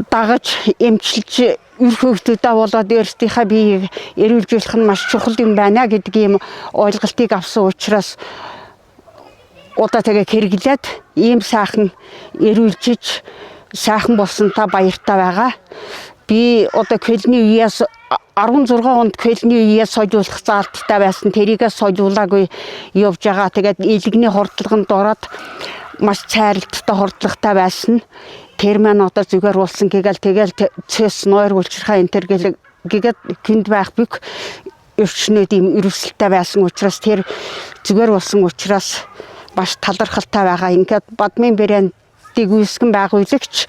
дагаж эмчилж ür хөвгтүүдээ болоод өөрсдийнхээ биеийг эрүүлжүүлэх нь маш чухал юм байна гэдэг ийм ойлголтыг авсан учраас одоо тэгээ хэрэглээд ийм сайхан эрүүлжиж сайхан болсонтой баяртай байгаа. Би одоо квелний үеэс 16 онд квелний үеэс сойжуулах заалттай байсан. Тэрийгээ сойжуулаагүй явж байгаа. Тэгээд илэгний хордлогонд ороод маш цайралттай хордлоготой байсан. Тэр маань одоо зүгээр болсон гэгээл цэс нойр үлчрхаа энэ төр гэгээд хүнд байх бүх өвчнүүд ийм өрөвсөлтэй байсан учраас тэр зүгээр болсон учраас маш талархалтай байгаа. Ингээд Бадмын брэндийг үүсгэн байгуулагч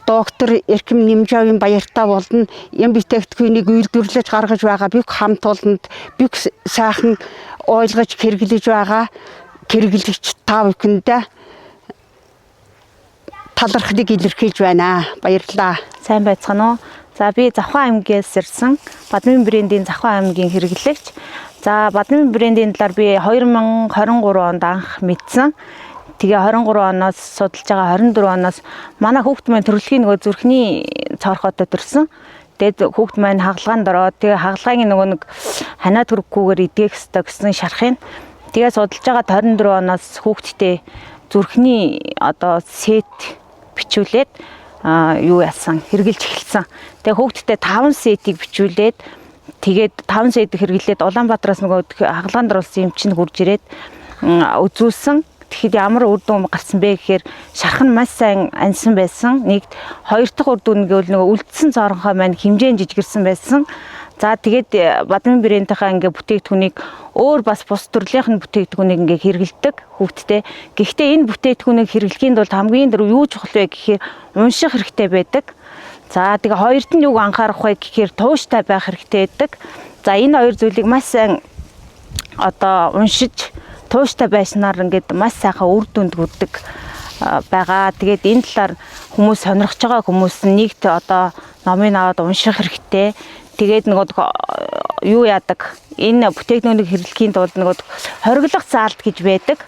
доктор Эрхэм Нэмжавын баяртай болно. Юм бүтээгдэхүүнийг үйлдвэрлэж гаргаж байгаа бүх хамт олонд бүх сайхан ойлгож хэрэглэж байгаа хэрэглэгч та бүхэндээ талархлыг илэрхийлж байна. Баярлалаа.
Сайн байцгаана уу? За би Завхан аймгээс ирсэн Бадмын брендийн Завхан аймгийн хэрэглэгч. За Бадмын брендийн талаар би 2023 онд анх мэдсэн. Тэгээ 23 оноос судалж байгаа 24 оноос манай хүүхд маань төрөлхийн нөгөө зүрхний цорхойтой төрсөн. Тэгээд хүүхд маань хагалгаанд ороод тэгээ хагалгааны нөгөө нэг ханаа төрөхгүйгээр идээх ёстой гэсэн шарахын. Тэгээ судалж байгаа 24 оноос хүүхдтэй зүрхний одоо сет бичүүлээд юу яасан хэрглэж эхэлсэн. Тэгээ хүүхдтэй 5 сетийг бичүүлээд тэгээд 5 сетийг хэрглээд Улаанбаатараас нөгөө хагалгаанд оруулсан юм чинь хурж ирээд үзүүлсэн. Тэгэхэд ямар үр дүн гарсан бэ гэхээр шарах нь маш сайн ансан байсан. Нэгд хоёр дахь үр дүн гэвэл нөгөө үлдсэн цоронхой маань хэмжээнд жижигэрсэн байсан. За тэгээд Бадмын брэндийнхаа ингээ бүтээгдэхүүнийг өөр бас бус төрлийнх нь бүтээгдэхүүнийг ингээ хэрэгэлдэг хүүхдтэй. Гэхдээ энэ бүтээгдэхүүнийг хэрэглэхийн тулд хамгийн дөрөв юу чухал вэ гэхээр унших хэрэгтэй байдаг. За тэгээ хоёрт нь юг анхаарах вэ гэхээр тууштай байх хэрэгтэй байдаг. За энэ хоёр зүйлийг маш сайн одоо уншиж тууштай байснаар ингээд маш сайхан үр дүнд хүрдэг байгаа. Тэгээд энэ талаар хүмүүс сонирхож байгаа хүмүүс нэгт одоо номыг аваад унших хэрэгтэй. Тэгээд нөгөө юу яадаг энэ бүтээгдэхүүнийг хэрэглэхийн тулд нөгөө хориглох заалт гэж байдаг.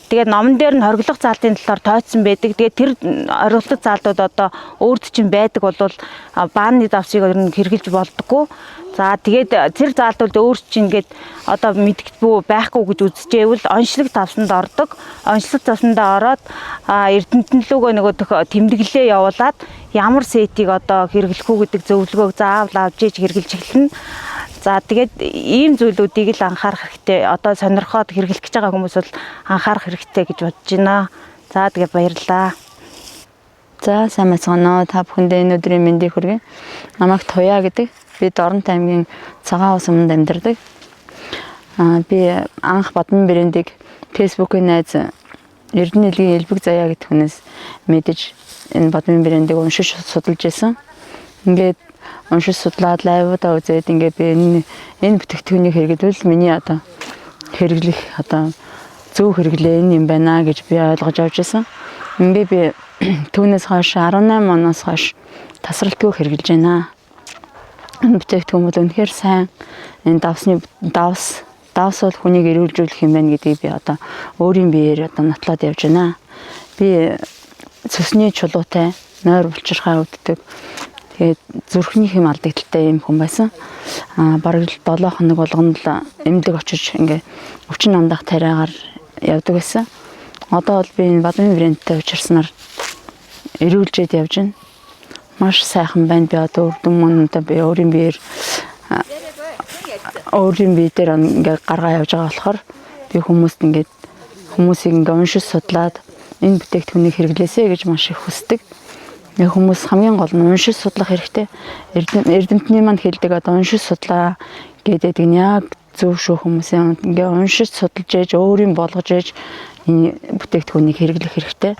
Тэгээд номон дээр нь хориглох заалтын талаар тооцсон байдаг. Тэгээд тэр хориглох заалтууд одоо өөрт чинь байдаг бол бааны давсыг хэрэглэж болдоггүй. За тэгээд тэр заалтууд өөрт чинь ингээд одоо мэдгэдэггүй байхгүй гэж үзчихээвэл онцлог тавсанд ордог. Онцлог тавсандаа ороод эрдэмтэн лүүгөө нөгөө тэмдэглэлээ явуулаад ямар сетийг одоо хэрэглэх үү гэдэг зөвлөгөөг заавал авч иж хэрэглэж эхэлнэ. За тэгээд ийм зүйлүүдийг л анхаарах хэрэгтэй. Одоо сонирхоод хэрэглэх гэж байгаа хүмүүс бол анхаарах хэрэгтэй гэж бодож байна. За тэгээд баярлалаа.
За сайн байцгаана уу. Та бүхэндээ энэ өдрийн мэндийг хүргэе. Намайг Туяа гэдэг. Би Дорнот аймгийн Цагаан ус өмнөд амьдардаг. Би анх Бадмын брэндийг Facebook-ийн найз Эрдэнэ Илгийн Элбэг Заяа гэх хүнээс мэдэж энэ Бадмын брэндийг уншиж судалж байсан. Ингээд уншиж судлаад лайвуудаа үзээд ингээд би энэ бүтээгдэхүүнийг хэрэглэвэл миний одоо хэрэглэх одоо зөв хэрэглээ энэ юм байна гэж би ойлгож авч байсан. Ингээд би түүнээс хойш 18 оноос хойш тасралтгүй хэрэглэж байна. Энэ бүтээгдэхүүн бол үнэхээр сайн. Энэ давс бол хүнийг эрүүлжүүлэх юм байна гэдгийг би одоо өөрийн биеэр одоо нотлоод явж байна. Би цөсний чулуутай нойр булчирхай өвддөг. Тэгээд зүрхний хэм алдагдaltaй юм хүн байсан. Бараг 7 хоног болгоно л эмнэлэг очиж ингээ өвчин намдах тариагаар явдаг байсан. Одоо бол би энэ Бадмын брэндтэй учирснаар эрүүлжээд явж байна. Маш сайхан байна. Би одоо үрдэн мөнөдөө би өөрийн биеэр ингээ гаргаа явж байгаа болохоор би хүмүүсийг ингээ уншиж судлаад энэ бүтээгдэхүүнийг хэрэглээсэй гэж маш их хүсдэг. Хүмүүс хамгийн гол нь уншиж судлах хэрэгтэй. Эрдэмтний маань хэлдэг одоо уншиж судлаа гэдэг нь яг зөв шүү хүмүүсийн ингээ уншиж судалж ээж өөрийн болгож ээж энэ бүтээгдэхүүнийг хэрэглэх хэрэгтэй.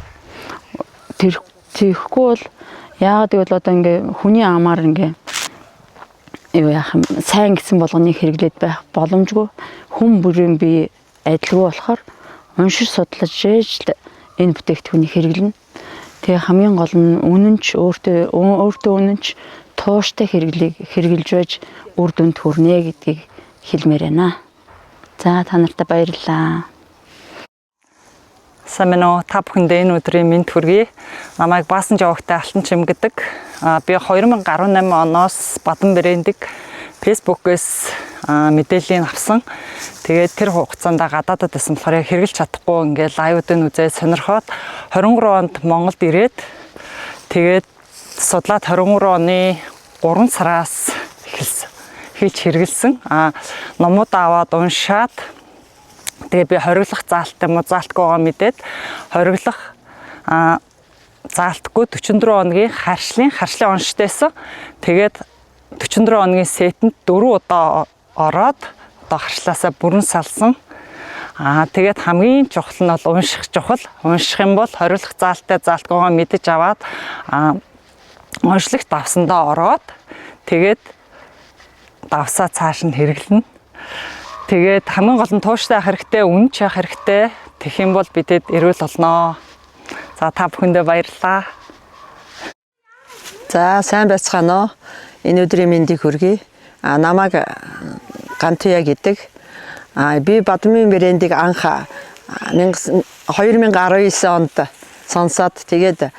Тэгэхгүй бол яагаад гэвэл одоо ингээ хүний амаар ингээ юу яах юм сайн гэсэн болгоныг хэрэглээд байх боломжгүй. Хүн бүрийн бие адилгүй болохоор уншиж судлаж ээж энэ бүтээгдэхүүнийг хэрэглэнэ. Тэгээ хамгийн гол нь үнэнч өөртөө үнэнч тууштай хэрэгжилж байж үр дүнд хүрнэ гэдгийг хэлмээр байна. За та нартай баярлалаа.
Самино та бүхэндээ энэ өдрийн мэнд хүргэе. Намайг Баасан Жавхтай Алтан Чим гэдэг. Би 2018 оноос Бадан брэндийг Facebook-ээс мэдээллийг авсан. Тэгээд тэр хугацаанд гадаадад байсан болохоор хэрэгжилж чадахгүй ингээд лайвуудыг үзээд сонирхоод 23 онд Монголд ирээд тэгээд судлаад 23 оны 3 сараас эхэлж хэрэгэлсэн. Номууд аваад уншаад тэгээ би хориглох заалттай заалтгүйгаа мэдээд хориглох заалтгүй 44 хоногийн харшлын уншижтайсан. Тэгээд 44 хоногийн сетэнд 4 удаа ороод одоо харшлаасаа бүрэн салсан. Тэгээд хамгийн чухал нь бол унших чухал. Унших юм бол хориглох заалттай заалтгүйгаа мэдэж аваад уншлах давсандаа ороод тэгээд давсаа цааш нь хэрэглэнэ. Тэгээд хамгийн гол нь тууштай авах хэрэгтэй, үнэн ч авах хэрэгтэй. Тэгэх юм бол бидэд эрүүл болноо. За та бүхэндээ баярлалаа.
За сайн байцгаана уу. Энэ өдрийн мэндийг хүргэе. Намайг Гантуя гэдэг. Би Бадмын брэндийг анх 2019 онд сонсоод тэгээд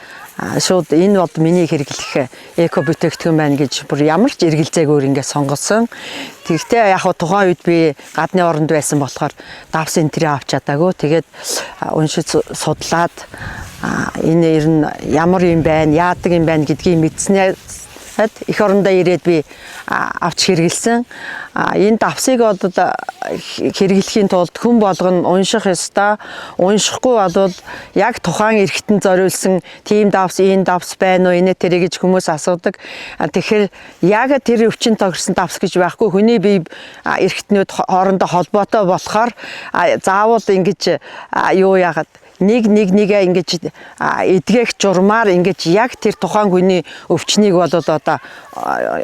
шууд энэ бол миний хэрэглэх эко бүтээгдэхүүн байна гэж бүр ямар ч эргэлзээгээр ингээд сонгосон. Тэгтээ яг тухайн үед би гадны оронд байсан болохоор давс энтрий авч чадаагүй. Тэгээд уншиж судлаад энэ ер нь ямар юм байна, яадаг юм байна гэдгийг мэдснээр их орондоо ирээд би авч хэрэгэлсэн. Энэ давсыг одоо хэрэглэхийн тулд хүн болгоно унших ёстой. Уншихгүй бол яг тухайн эрхтэн зориулсан тийм давс, энэ давс байна уу, энэ тэрэ гэж хүмүүс асуудаг. Тэгэхээр яг тэр өвчин тохирсон давс гэж байхгүй. Хүний бие эрхтнүүд хоорондоо холбоотой болохоор заавал ингэж юу яагаад нэгээ ингэж эдгэх журмаар ингэж яг тэр тухайн хүний өвчнийг бол одоо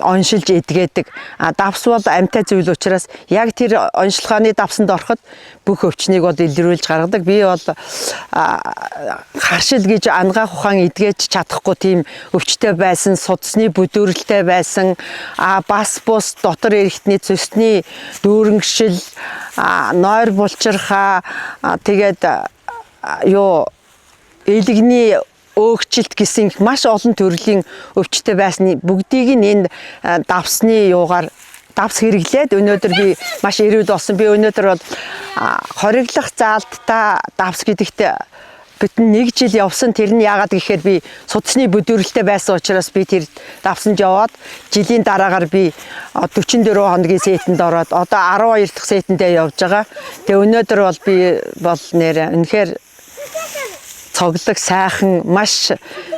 оншилж эдгээдэг. Давс бол амьтаа зүйл учраас яг тэр онцлогооны давсанд ороход бүх өвчнийг бол илрүүлж гаргадаг. Би бол харшил гэж ангаах ухаан эдгэж чадахгүй тийм өвчтэй байсан, судасны бүдүүрэлтэй байсан, бас бус дотор эрхтний цэсний дүүрэнгшил, нойр булчирхаа, тэгээд элэгний өөгчлөлт гэсэн маш олон төрлийн өвчтэй байсан бүгдийг нь энэ давсны юугаар давс хэрэглээд өнөөдөр би маш эрүүл болсон. Би өнөөдөр бол хориглох заалттай давс гэдэгт бүтэн 1 жил явсан. Тэр нь яагаад гэхээр би судасны бүдүүрэлтэй байсан учраас би тэр давсанд яваад жилийн дараагаар би 44 хоногийн сетэнд ороод одоо 12 дахь сетэндээ явж байгаа. Тэгээ өнөөдөр бол би нэр үнэхээр цоглог сайхан маш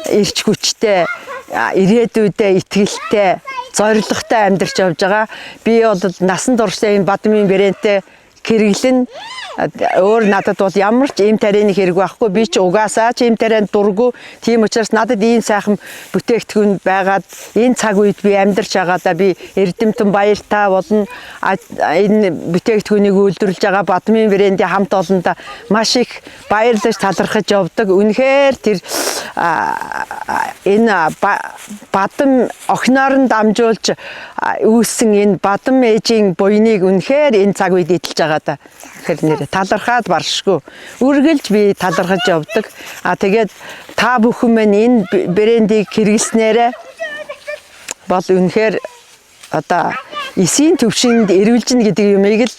эрч хүчтэй ирээдүйдээ итгэлтэй зоригтой амьдарч явж байгаа. Би бол насан туршдаа энэ Бадмын брэндтэй хэрэглэн өөр надад бол ямар ч ийм тарины хэрэг байхгүй. Би ч угаасаа ч ийм таринд дурггүй. Тийм учраас надад ийм сайхан бүтээгдэхүүн байгаад энэ цаг үед би амьдарч байгаадаа би эрдэмтэн баяртай болно. Энэ бүтээгдэхүүнийг үйлдвэрлэж байгаа Бадмын брэндийн хамт олондоо маш их баярлаж талархаж явдаг. Үнэхээр тэр энэ Бадам охиноор нь дамжуулж үүссэн энэ Бадам ээжийн буйныг үнэхээр энэ цаг үед эдэлж байгаа да. Тэгэхээр нэр талархаад баршгүй. Үргэлж би талархаж явдаг. Тэгээд та бүхэн мань энэ брэндийг хэрэглэснээрээ бол үнэхээр одоо эсийн төвшинд эрүүлжин гэдэг юмыг л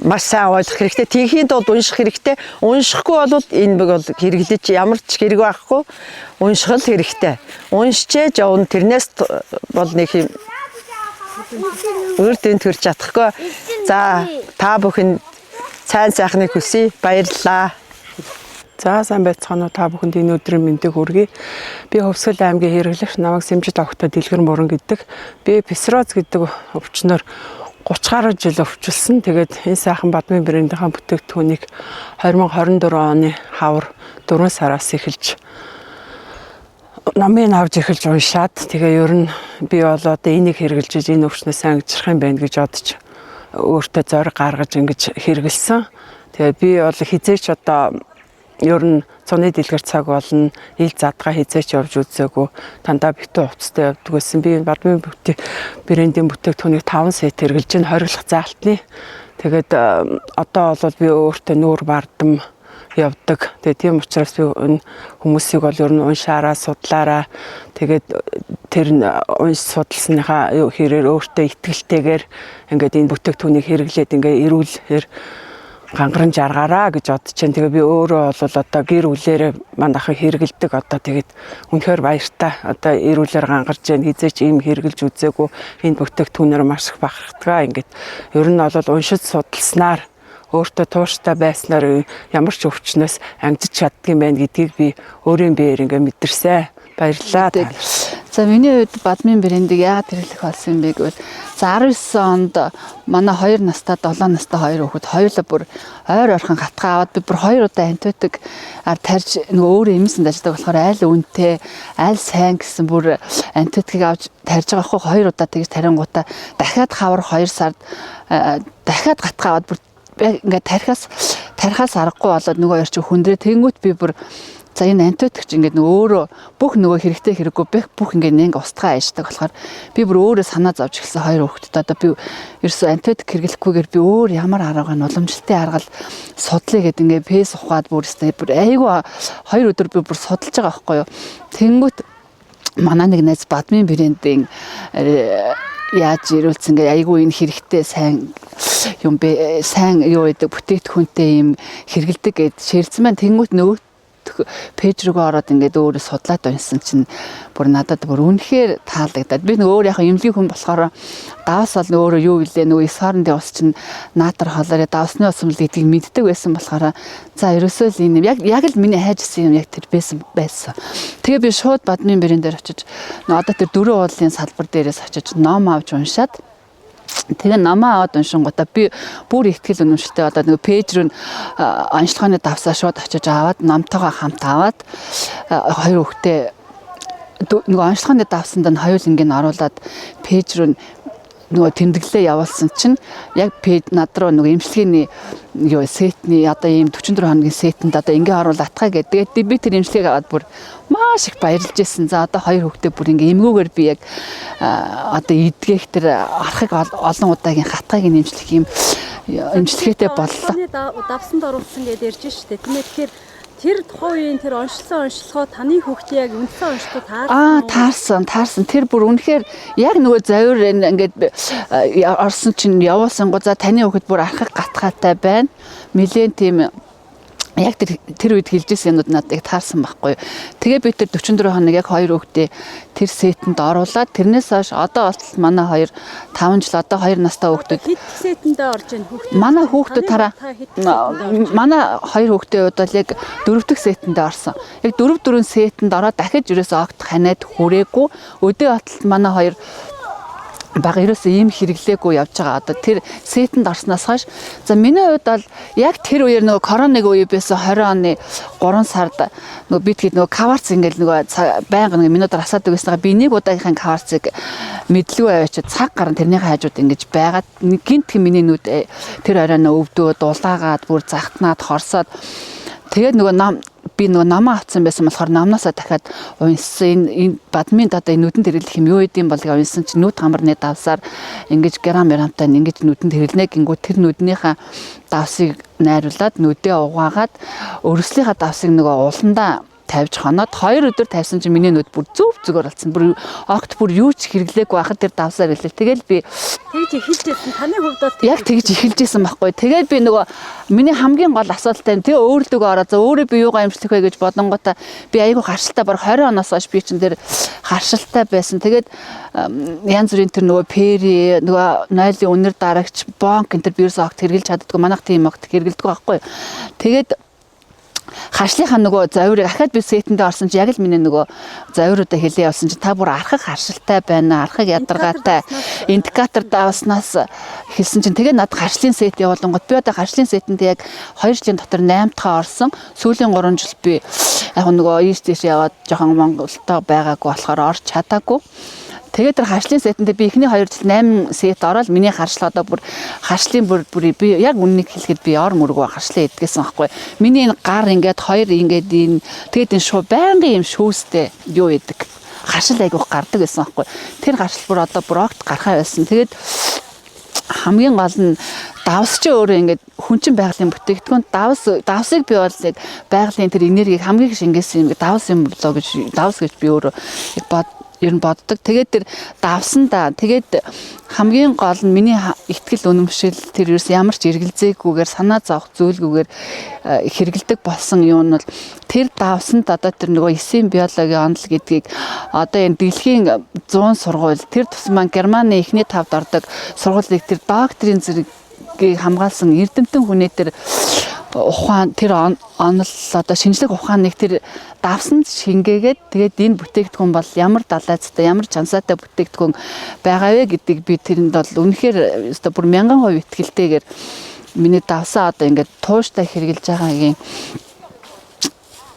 маш сайн ойлгох хэрэгтэй. Тийхийн тулд унших хэрэгтэй. Уншихгүй бол энэ бол хэрэглэж ямар ч хэрэг байхгүй. Унших л хэрэгтэй. Уншчээж явна. Тэрнээс бол нэг юм үр дүн төрж чадахгүй. За та бүхэн сайн сайхныг хүсье. Баярлалаа.
За сайн байцгаана уу, та бүхэнд энэ өдрийн мэндийг хүргэе. Би Хөвсгөл аймгийн хэрэглэгч намайг Сэмжид Огтой Дэлгэр Муран гэдэг. Би псориаз гэдэг өвчнөр 3 30 гаруй жил өвчлсөн. Тэгээд энэ сайхан Бадмын брэндийнхаа бүтээгдэхүүнийг 2024 оны хавар 4 сараас эхэлж номын авч эхэлж уншаад тэгээ ер нь би бол одоо энийг хэрэгжилж энэ өвчнөөс ангижрах юм байна гэж бодож өөртөө зориг гаргаж ингэж хэрэгэлсэн. Тэгээ би бол хизээч одоо ер нь цуны дэлгэр цаг болно, ил задгаа хизээч явж үзээгүй, дандаа битүү хувцастай явдаг байсан. Би Бадмын брэндийн бүтээгдэхүүнийг 5 сет хэрэгжилж нь хориглох заалтны. Тэгээд одоо бол би өөртөө нүүр бардам явдаг. Тэгээ тийм учраас би хүмүүсийг бол ер нь уншаараа, судлаараа тэгээд тэр унш судалсныхаа хэрээр өөртөө итгэлтэйгээр ингээд энэ бүтээгдэхүүнийг хэрэглээд ингээ эрүүлэр гангаран жаргаараа гэж бодож чинь. Тэгээ би өөрөө бол одоо гэр бүлээрээ манайхан хэрэгэлдэг. Одоо тэгээд үнэхээр баяртай. Одоо эрүүлэр гангарч जैन хизээч ийм хэрэгэлж үзээгүй. Энэ бүтээгдэхүүнээр маш их бахархдаг. Ингээд ер нь бол уншиж судалснаар өөртөө тууштай байснаар ямар ч өвчнөөс ангижиж чаддгийм байна гэдгийг би өөрийн биеэр ингээ мэдэрсэн. Баярлалаа.
За миний хувьд Бадмын брэндийг яагаад хэрэглэх болсон юм бэ гэвэл за 19 онд манай 2 настай 7 настай 2 хүүхэд хоёулаа бүр ойр орхон гатгаа аваад би бүр 2 удаа антибиотик тарьж нөгөө өөрөө эмсэнд ажилладаг болохоор айл үнэтэй айл сайн гэсэн бүр антибиотикийг авч тарьж байгаа хгүй 2 удаа тэгж тарингуудаа дахиад хавар 2 сард дахиад гатгаа аваад бүр ингээд тарихаас аргагүй болоод нөгөө хоёр чи хүндрээ тэнгүүт би бүр за энэ антибиотик чи ингээд өөрөө бүх нөгөө хэрэгтэй хэрэггүй бүх ингээд нэг устгаа аашдаг болохоор би бүр өөрөө санаа зовж эхэлсэн хоёр хүүхдэд одоо би ерөөсөө антибиотик хэрэглэхгүйгээр би өөр ямар арга уламжлалтын аргал судлаа гэдэг ингээд пэс ухаад бүр айгүй 2 өдөр би бүр судалж байгаа байхгүй юу. Тэнгүүт манай нэг найз Бадмын брэндийн яаж ирүүлсэн гээ айгүй энэ хэрэгтэй сайн юм бэ сайн юу гэдэг бүтээгдэхүүнтэй юм хэрэгэлдэг гэд ширдсэн маань тэнгүүт нөгөө пэйж рүүгээ ороод ингээд өөрөө судлаад унсан чинь бүр надад бүр үнэхээр таалагдаад би нөгөө яг эмнэлгийн хүн болохоор давс бол өөрөө юу илээ нөгөө сарндын ус чинь наатар холоороо давсны ус юм л гэдгийг мэддэг байсан болохоор за ерөөсөө л энэ яг л миний хайжсэн юм яг тэр байсан. Тэгээ би шууд Бадмын брэндээр очиж одоо тэр 4 уулын салбар дээрээс очиж ном авч уншаад тэгээ намаа аваад уншингуудаа би бүр ихтгэл үнэмшилтэй одоо нөгөө пэйж рүү онцлогооны давсаа шууд очиж аваад номтойгоо хамт аваад хоёр хүүхдээ нөгөө онцлогооны давсанд нь хоёулангийн оруулаад пэйж рүү нөгөө тэмдэглэлээ явуулсан чинь яг пэйж над руу нөгөө эмчилгээний юу сетний одоо ийм 44 хоногийн сетэнд одоо ингээ оруулаатгаа гэдэг. Тэгээд би тэр эмчилгээг аваад бүр маш их баярлж байсан. За одоо хоёр хүүхдээ бүр ингээ эмгүүгээр би яг одоо эдгээх тэр архыг олон удаагийн хатгыг нэмжлэх юм эмчилгээтэй боллоо.
Давсанд оруулсан гэдээ ярьж штэ. Тэгэхээр тэр тухайн үеийн тэр онцлсон онцлогоо таны хүүхдээ яг үндсэн онцлогоо
таарсан. Тэр бүр үнэхээр яг нөгөө завир ингээд орсон чинь явуулсан гоо за таны хүүхэд бүр архаг гатгаатай байна. Нилээн тийм яг тэр үед хэлжсэн юмуд надад яг таарсан байхгүй. Тэгээ би тэр 44 хоног яг хоёр хүүхдээ тэр сетэнд оруулаад тэрнээс хойш одоо болтол манай хоёр 5 жил одоо 2 настай хүүхдүүд
хэд сетэнд орж ийн хүүхдүүд
манай хүүхдүүд тараа манай хоёр хүүхдийн хувьд бол яг 4 дахь сетэнд орсон. Яг 4 сетэнд ороод дахиж ерөөсөө огт ханаад хүрээгүй өдөө болтол манай хоёр баг ерөөсөө ийм хэрэглээгүй явж байгаа. Одоо тэр сетэнд орсноос хойш за миний хувьд бол яг тэр үеэр нөгөө коронавигийн үе байсан 20 оны 3 сард нөгөө бид хэд нөгөө каварц ингээл нөгөө байнга нэг минутаар асаадаг байснаа би нэг удаагийнхын каварцыг мэдлгүй авчид цаг гарan тэрний хажууд ингэж байгаад гинт миний нүд тэр оройно өвдөө дулаагаад бүр захтнаад хорсоод тэгээд нөгөө би нөгөө намаа авсан байсан болохоор намнаасаа дахиад унссан энэ Бадмын одоо нүдэнд хэрэглэх юм юу гэдэм бол унссан чинь нүд хамарны давсаар ингэж грамтай ингэж нүдэнд хэрэглэнэ гингүү тэр нүднийхээ давсыг найруулад нүдээ угаагаад өрөслийнхаа давсыг нөгөө уландаа тавьж хоноод 2 өдөр тавьсан чинь миний нүд бүр зүгээр болсон. Бүр огт бүр юу ч хэрэглээгүй байхад тэр давсаар хэлээ. Тэгэл би
тэгж эхэлжсэн. Таны хувьд бол
яг тэгж эхэлжсэн байхгүй. Тэгээд би нөгөө миний хамгийн гол асуултаа тэгээ өөрлөгөө ороо за өөрөө би юугаа эмчлэх вэ гэж бодонготой би айгүй харшилтай баг 20 оноос хойш би чинь тэр харшилтай байсан. Тэгээд янз бүрийн тэр нөгөө пери нөгөө нойлын үнэр дарагч бонк энэ тэр вирус огт хэрэглэж чаддгүй. Манайх тийм огт хэрэглэдэг байхгүй. Тэгээд харшлынхаа нөгөө зовирыг ахаад би сетэндээ орсон чи яг л миний нөгөө зовируудаа хэлээ явсан чи та бүр архаг харшилтай байна, архаг ядаргаатай индикатор давснаас хэлсэн чинь тэгээ надад харшлын сет явуулангууд би одоо харшлын сетэндээ яг 2 жилийн дотор 8 дахь орсон. Сүүлийн 3 жил би яг нөгөө ийш тийш яваад жоохон Монголтой байгаагүй болохоор орч чадаагүй. Тэгээд тэр харшлын сетэндээ би эхний 2 жил 8 сет ороод миний харшил одоо бүр харшлын бүр би яг үннийг хэлэхэд би ор мөргөө харшлаа идгээсэн байхгүй. Миний энэ гар ингээд 2 ингээд энэ тэгээд энэ шууд байнгын юм шүүстэй юу идэг. Харшил айгуух гардаг гэсэн байхгүй. Тэр харшил бүр одоо бүр огт гарахаа байсан. Тэгээд хамгийн гол нь давс чи өөрөө ингээд хүн чин байгалийн бүтээгдэхүүн давсыг би бол яг байгалийн тэр энергийг хамгийн их шингээсэн юм давс юм болоо гэж давс гэж би өөрөө ер нь боддог. Тэгээд тэр давсандаа тэгээд хамгийн гол нь миний ихтгэл үнэмшил тэр ерөөс ямар ч эргэлзээгүйгээр санаа зовох зүйлгүйгээр хэрэгэлдэг болсон юм нь бол тэр давсанд одоо тэр нөгөө эсийн биологийн онол гэдгийг одоо энэ дэлхийн 100 сургууль тэр тусмаа Германы эхний 5-д ордог сургуулийг тэр докторийн зэрэгийг хамгаалсан эрдэмтэн хүний тэр ухаан тэр онол одоо шинжлэх ухааныг тэр давсанд шингээгээд тэгээд энэ бүтээгдэхүүн бол ямар далайцтай ямар чансаатай бүтээгдэхүүн байгаа вэ гэдгийг би тэрэнд бол үнэхээр өстой бүр 1000% итгэлтэйгээр миний давсаа одоо ингээд тууштай хэрэгжилж байгаагийн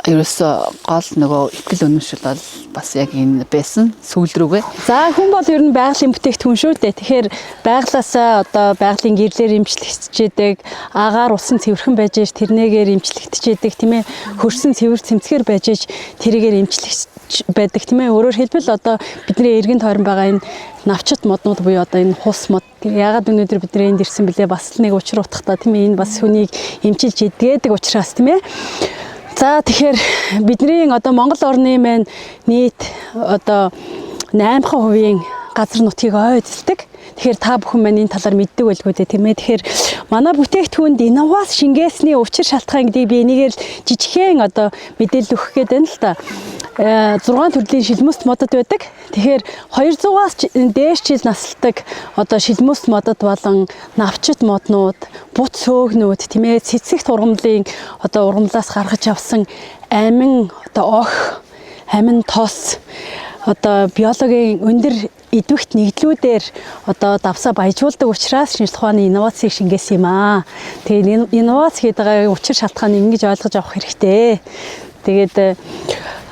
ерөөсөө гол нөгөө ихтгэл үнэмшил бол бас яг энэ байсан сүүл рүүгээ.
За хүн бол ер нь байгалийн бүтээгдэхүүн шүү дээ. Тэгэхээр байгалаасаа одоо байгалийн гэрлээр эмчлэгдчихэд агаар усан цэвэрхэн байж тэрнээгээр эмчлэгдчихэд тийм ээ хөрсөн цэвэр цэмцгээр байж тэрийгээр эмчлэгч байдаг тийм ээ. Өөрөөр хэлбэл одоо бидний эргэн тойрон байгаа энэ навчит моднууд буюу одоо энэ хус мод ягаад өнөөдөр бидний энд ирсэн бэлээ бас нэг учир утгатай тийм ээ. Энэ бас хүнийг эмчилж идгээд учраас тийм ээ. За тэгэхээр бидний одоо Монгол орны маань нийт одоо 8% газар нутгийг ой эзэлдэг. Тэгэхээр та бүхэн маань энэ талаар мэддэг байлгүй дээ тийм ээ. Тэгэхээр манай бүтээгдэхүүнд инновац шингээсний учир шалтгаан гэдгийг би энийгээр жижигхэн одоо мэдээлэл өгөх гээд байна л да. 6 төрлийн шилмөст модод байдаг. Тэгэхээр 200-аас дээш жил наслдаг одоо шилмөст модод болон навчит моднууд, бут сөөгнүүд тийм ээ цэцэг тургамлын одоо ургамлаас гаргаж авсан амин одоо ох, амин тос одоо биологийн өндөр идэвхт нэгдлүүдээр одоо давсаа баяжуулдаг учраас шинжлэх ухааны инновацийг шингээсэн юм аа. Тэгээд инновац гэдэг байгаа учир шалтгааныг ингэж ойлгож авах хэрэгтэй. Тэгээд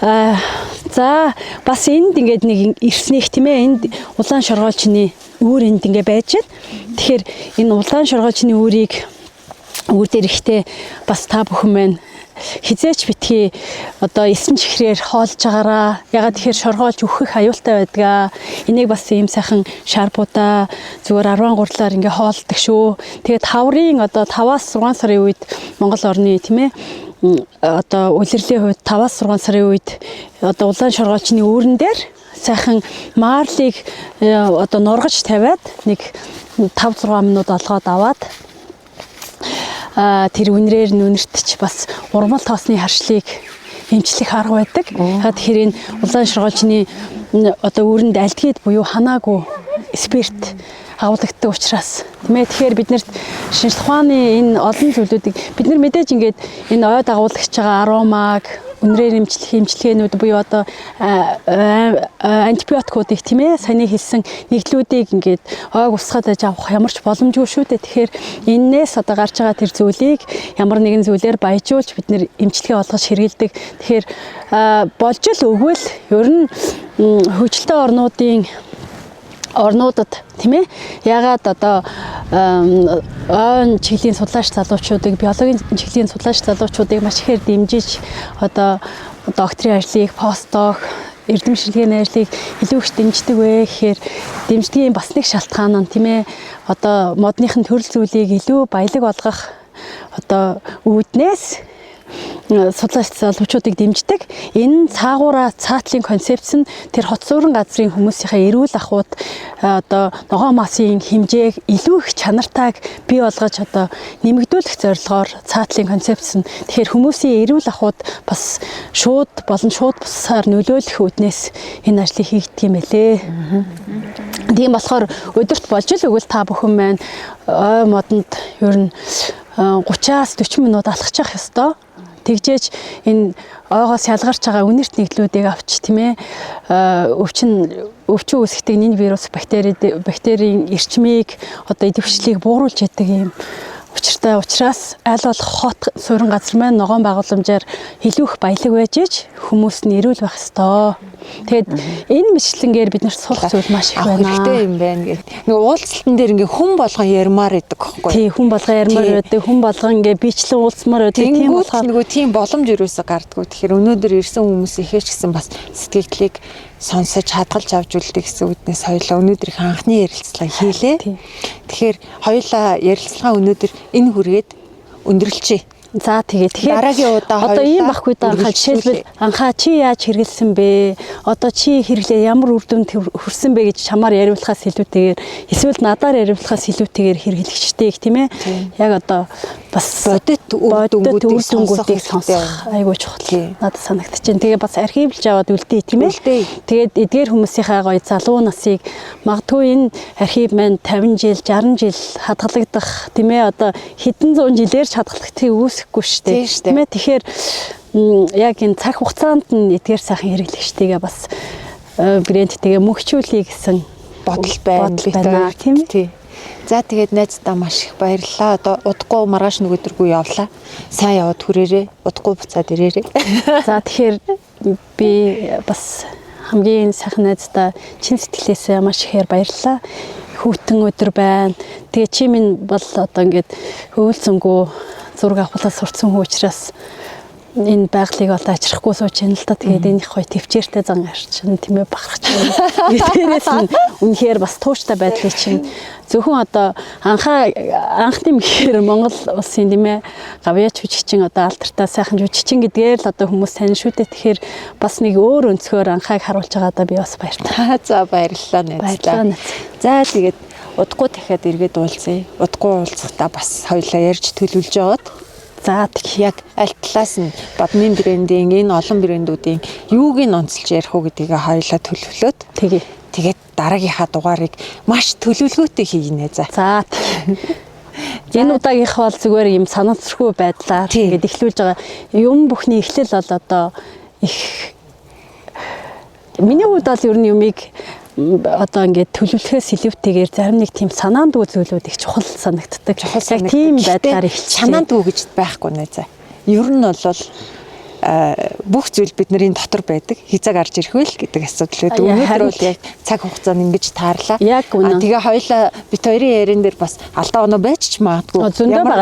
за бас энд ингээд нэг ирснийх тийм ээ энд улаан шоргоолчны үүр энд ингээд байж байна. Тэгэхээр энэ улаан шоргоолчны үүр дээр ихтэй бас та бүхэн маань хизээч битгий одоо эсэн чихрээр хоолж байгаараа. Ягаад тэгэхээр шоргоолж өөхөх аюултай байдаг. Энийг бас ийм сайхан шарбуудаа зүгээр 10 гурлаар ингээ хоолдог шүү. Тэгээд хаврын одоо 5-аас 6 сарын үед Монгол орны тийм ээ одоо улирлын хувьд 5-аас 6 сарын үед одоо улаан шоргоолчны үүрэн дээр сайхан маарлыг одоо нургаж тавиад нэг 5-6 минут олгоод аваад тэр үнрээр нүнэртч бас урмал тоосны харшлыг эмчлэх арга байдаг. Тэгэхээр энэ улаан шоргоолчны одоо үүрэнд альдгийд буюу ханаагүй спирт агуулдаг учраас тийм ээ. Тэгэхээр биднэрт шинжлэх ухааны энэ олон зүйлүүдийг бид нар мэдээж ингээд энэ ой дагуулагч байгаа аромаг үнрээр эмчилгээнүүд буюу одоо антибиотикуудыг тийм ээ саяны хэлсэн нэгдлүүдийг ингээд ойг усгаад аж авах ямар ч боломжгүй шүү дээ. Тэгэхээр энээс одоо гарч байгаа тэр зүйлийг ямар нэгэн зүйлээр баяжуулж бид нэр эмчилгээ олгож хэрэгэлдэг. Тэгэхээр болж л өгвөл ер нь хөгжилтэй орнуудад тийм ээ ягаад одоо ойн чиглэлийн судлаач залуучуудыг биологийн чиглэлийн судлаач залуучуудыг маш ихээр дэмжиж одоо докторийн ажлыг постдок эрдэм шинжилгээний ажлыг илүү их дэмждэг вэ гэхээр дэмждгийн бас нэг шалтгаан нь тийм ээ одоо модныхын төрөл зүйлийг илүү баялаг болгох одоо үүднээс судлаач залуучуудыг дэмждэг. Энэ цаагаараа цаатлын концепц нь тэр хот суурин газрын хүмүүсийнхээ эрүүл ахуйд одоо ногоон масын хэмжээг илүү их чанартайг бий болгож одоо нэмэгдүүлэх зорилгоор цаатлын концепц нь тэгэхээр хүмүүсийн эрүүл ахуйд бас шууд бусаар нөлөөлөх үүднээс энэ ажлыг хийгдэх юм байлээ. Тийм болохоор өдөрт болж л өгвөл та бүхэн маань ой модонд ер нь 30-аас 40 минут алхах ёстой. тэгжээж энэ ойгоос ялгарч байгаа үнэрт нэглүүдийг авч тийм ээ өвчин үүсгдэг энэ вирус бактерийн эрчмийг одоо идэвхжлийг бууруулж яадаг юм учиртай учраас аль болох хот суурин газар маань ногоон байгууламжаар илүү их баялаг байж иж хүмүүс нь эрүүл байх ёстой. Тэгэд энэ мэтлэнгээр бид нарт сурах зүйл маш их байна.
Хэрэгтэй юм байна гэх. Нэг уулзалтан дээр ингээ хүн болгон ярмаар идэг байхгүй.
Тий, хүн болгон ярмаар байдаг, хүн болгон ингээ бичлэн уулзмаар байдаг.
Тийм болохоор нөгөө тийм боломж юусоо гардггүй. Тэгэхээр өнөөдөр ирсэн хүмүүс ихээч гэсэн бас сэтгэлдлийг сонсож хадгалж авч үлдэх гэсэн үднээс хоёлаа өнөөдрийн анхны ярилцлага хийлээ. Тэгэхээр хоёлаа ярилцлага өнөөдөр энэ хүргээд өндөрлөчээ.
За тэгэхээр
дараагийн удаа
одоо ийм байхгүй да анхаа жишээлбэл анхаа чи яаж хэрэгэлсэн бэ? Одоо чи хэрэглээ ямар үр дүнд хүрсэн бэ гэж чамаар яриулахаас илүүтэйгээр эсвэл надаар яриулахаас илүүтэйгээр хэрэглэгчтэйг тийм ээ. Яг одоо бас бодит үр дүнгуудыг сонсох айгүй чухал. Надад санагдаж байна. Тэгээ бас архивлж аваад үлдээ тийм ээ. Тэгээд эдгээр хүмүүсийнхээ гоё залуу насыг магадгүй энэ архив маань 50 жил 60 жил хадгалагдах тийм ээ. Одоо хэдэн зуун жилээр ч хадгалагдахыг үсэхгүй шүү дээ. Тийм ээ. Тэгэхээр яг энэ цаг хугацаанд нь эдгээр сайхан хэрэглэгчтэйгээ бас брэндтэйгээ мөхчүүлэе гэсэн
бодол байна
тийм ээ.
За тэгээд найздаа маш их баярлалаа. Одоо удахгүй маргааш нөгөөдөргүй явлаа. Сайн яваад хүрээрээ. Удахгүй буцаад ирээрээ.
За тэгэхээр би бас хамгийн сайхан найздаа чин сэтгэлээсээ маш ихээр баярлалаа. Хүүтэн өдөр байна. Тэгээ чи минь бол одоо ингээд хөвөлцөнгөө зураг авахлаас сурцсан хүн учраас энэ байгалыг одоо ажрахгүй сууж байна л да. Тэгээд энэ их гоё төвчээртэй зан арчин тийм ээ бахарч байна. Тэрээс нь үнэхээр бас тууштай байдлыг чинь зөвхөн одоо анхны мэхээр Монгол улсын тийм ээ гавьяач жүжигчин одоо алдартай сайхан жүжигчин гэдгээр л одоо хүмүүс тань шүү дээ. Тэгэхээр бас нэг өөр өнцгөр анхааг харуулж байгаадаа би бас баярлалаа.
За баярлалаа найзлаа. За тэгээд удахгүй дахиад эргээд уулзъя. Удахгүй уулзахдаа бас хоёулаа ярьж төлөвлөж яваад. За яг аль талаас нь Бадмин брендийн энэ олон брэндүүдийн юуг нь онцолж ярих уу гэдгийг хоёулаа төлөвлөөд тэгээд дараагийнхаа дугаарыг маш төлөвлөгөөтэй хийнэ за.
За энэ удаагийнх бол зүгээр юм санаацрахгүй байдлаар тэгээд эхлүүлж байгаа юм бүхний эхлэл бол одоо их миний хувьд бол ер нь юмыг одоо ингээд төлөвлөхөөс илүүтэйгээр зарим нэг тийм санаандгүй зүйлүүд их чухал санагддаг. Яг тийм байдлаар их
санаандгүй гэж байхгүй нэ за. Ер нь бол бүх зүйл бидний дотор байдаг. Хязгаар гарч ирэх вэ гэдэг асуудал байдаг. Өнөөдөр бол яг цаг хугацаанд ингэж таарлаа. Тэгээ хоёлаа бит хоёрын ярин дээр бас алдаа оноо байж ч магадгүй.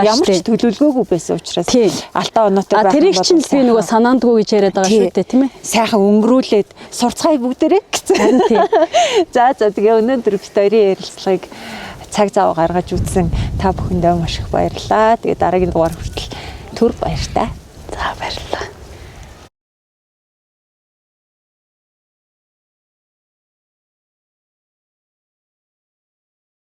Ямар ч төлөвлөгөөгүй байсан учраас алдаа оноотой байх.
Тэрийг чинь би нөгөө санаандгүй гэж яриад байгаа шүү дээ тийм ээ.
Сайхан өнгөрүүлээд сурцгаая бүгдээрээ гэсэн. За тэгээ өнөөдөр бит хоёрын ярилцлагыг цаг зав гаргаж үзсэн та бүхэндээ маш их баярлалаа. Тэгээ дараагийн дугаар хүртэл түр баяртай.
За баярлалаа.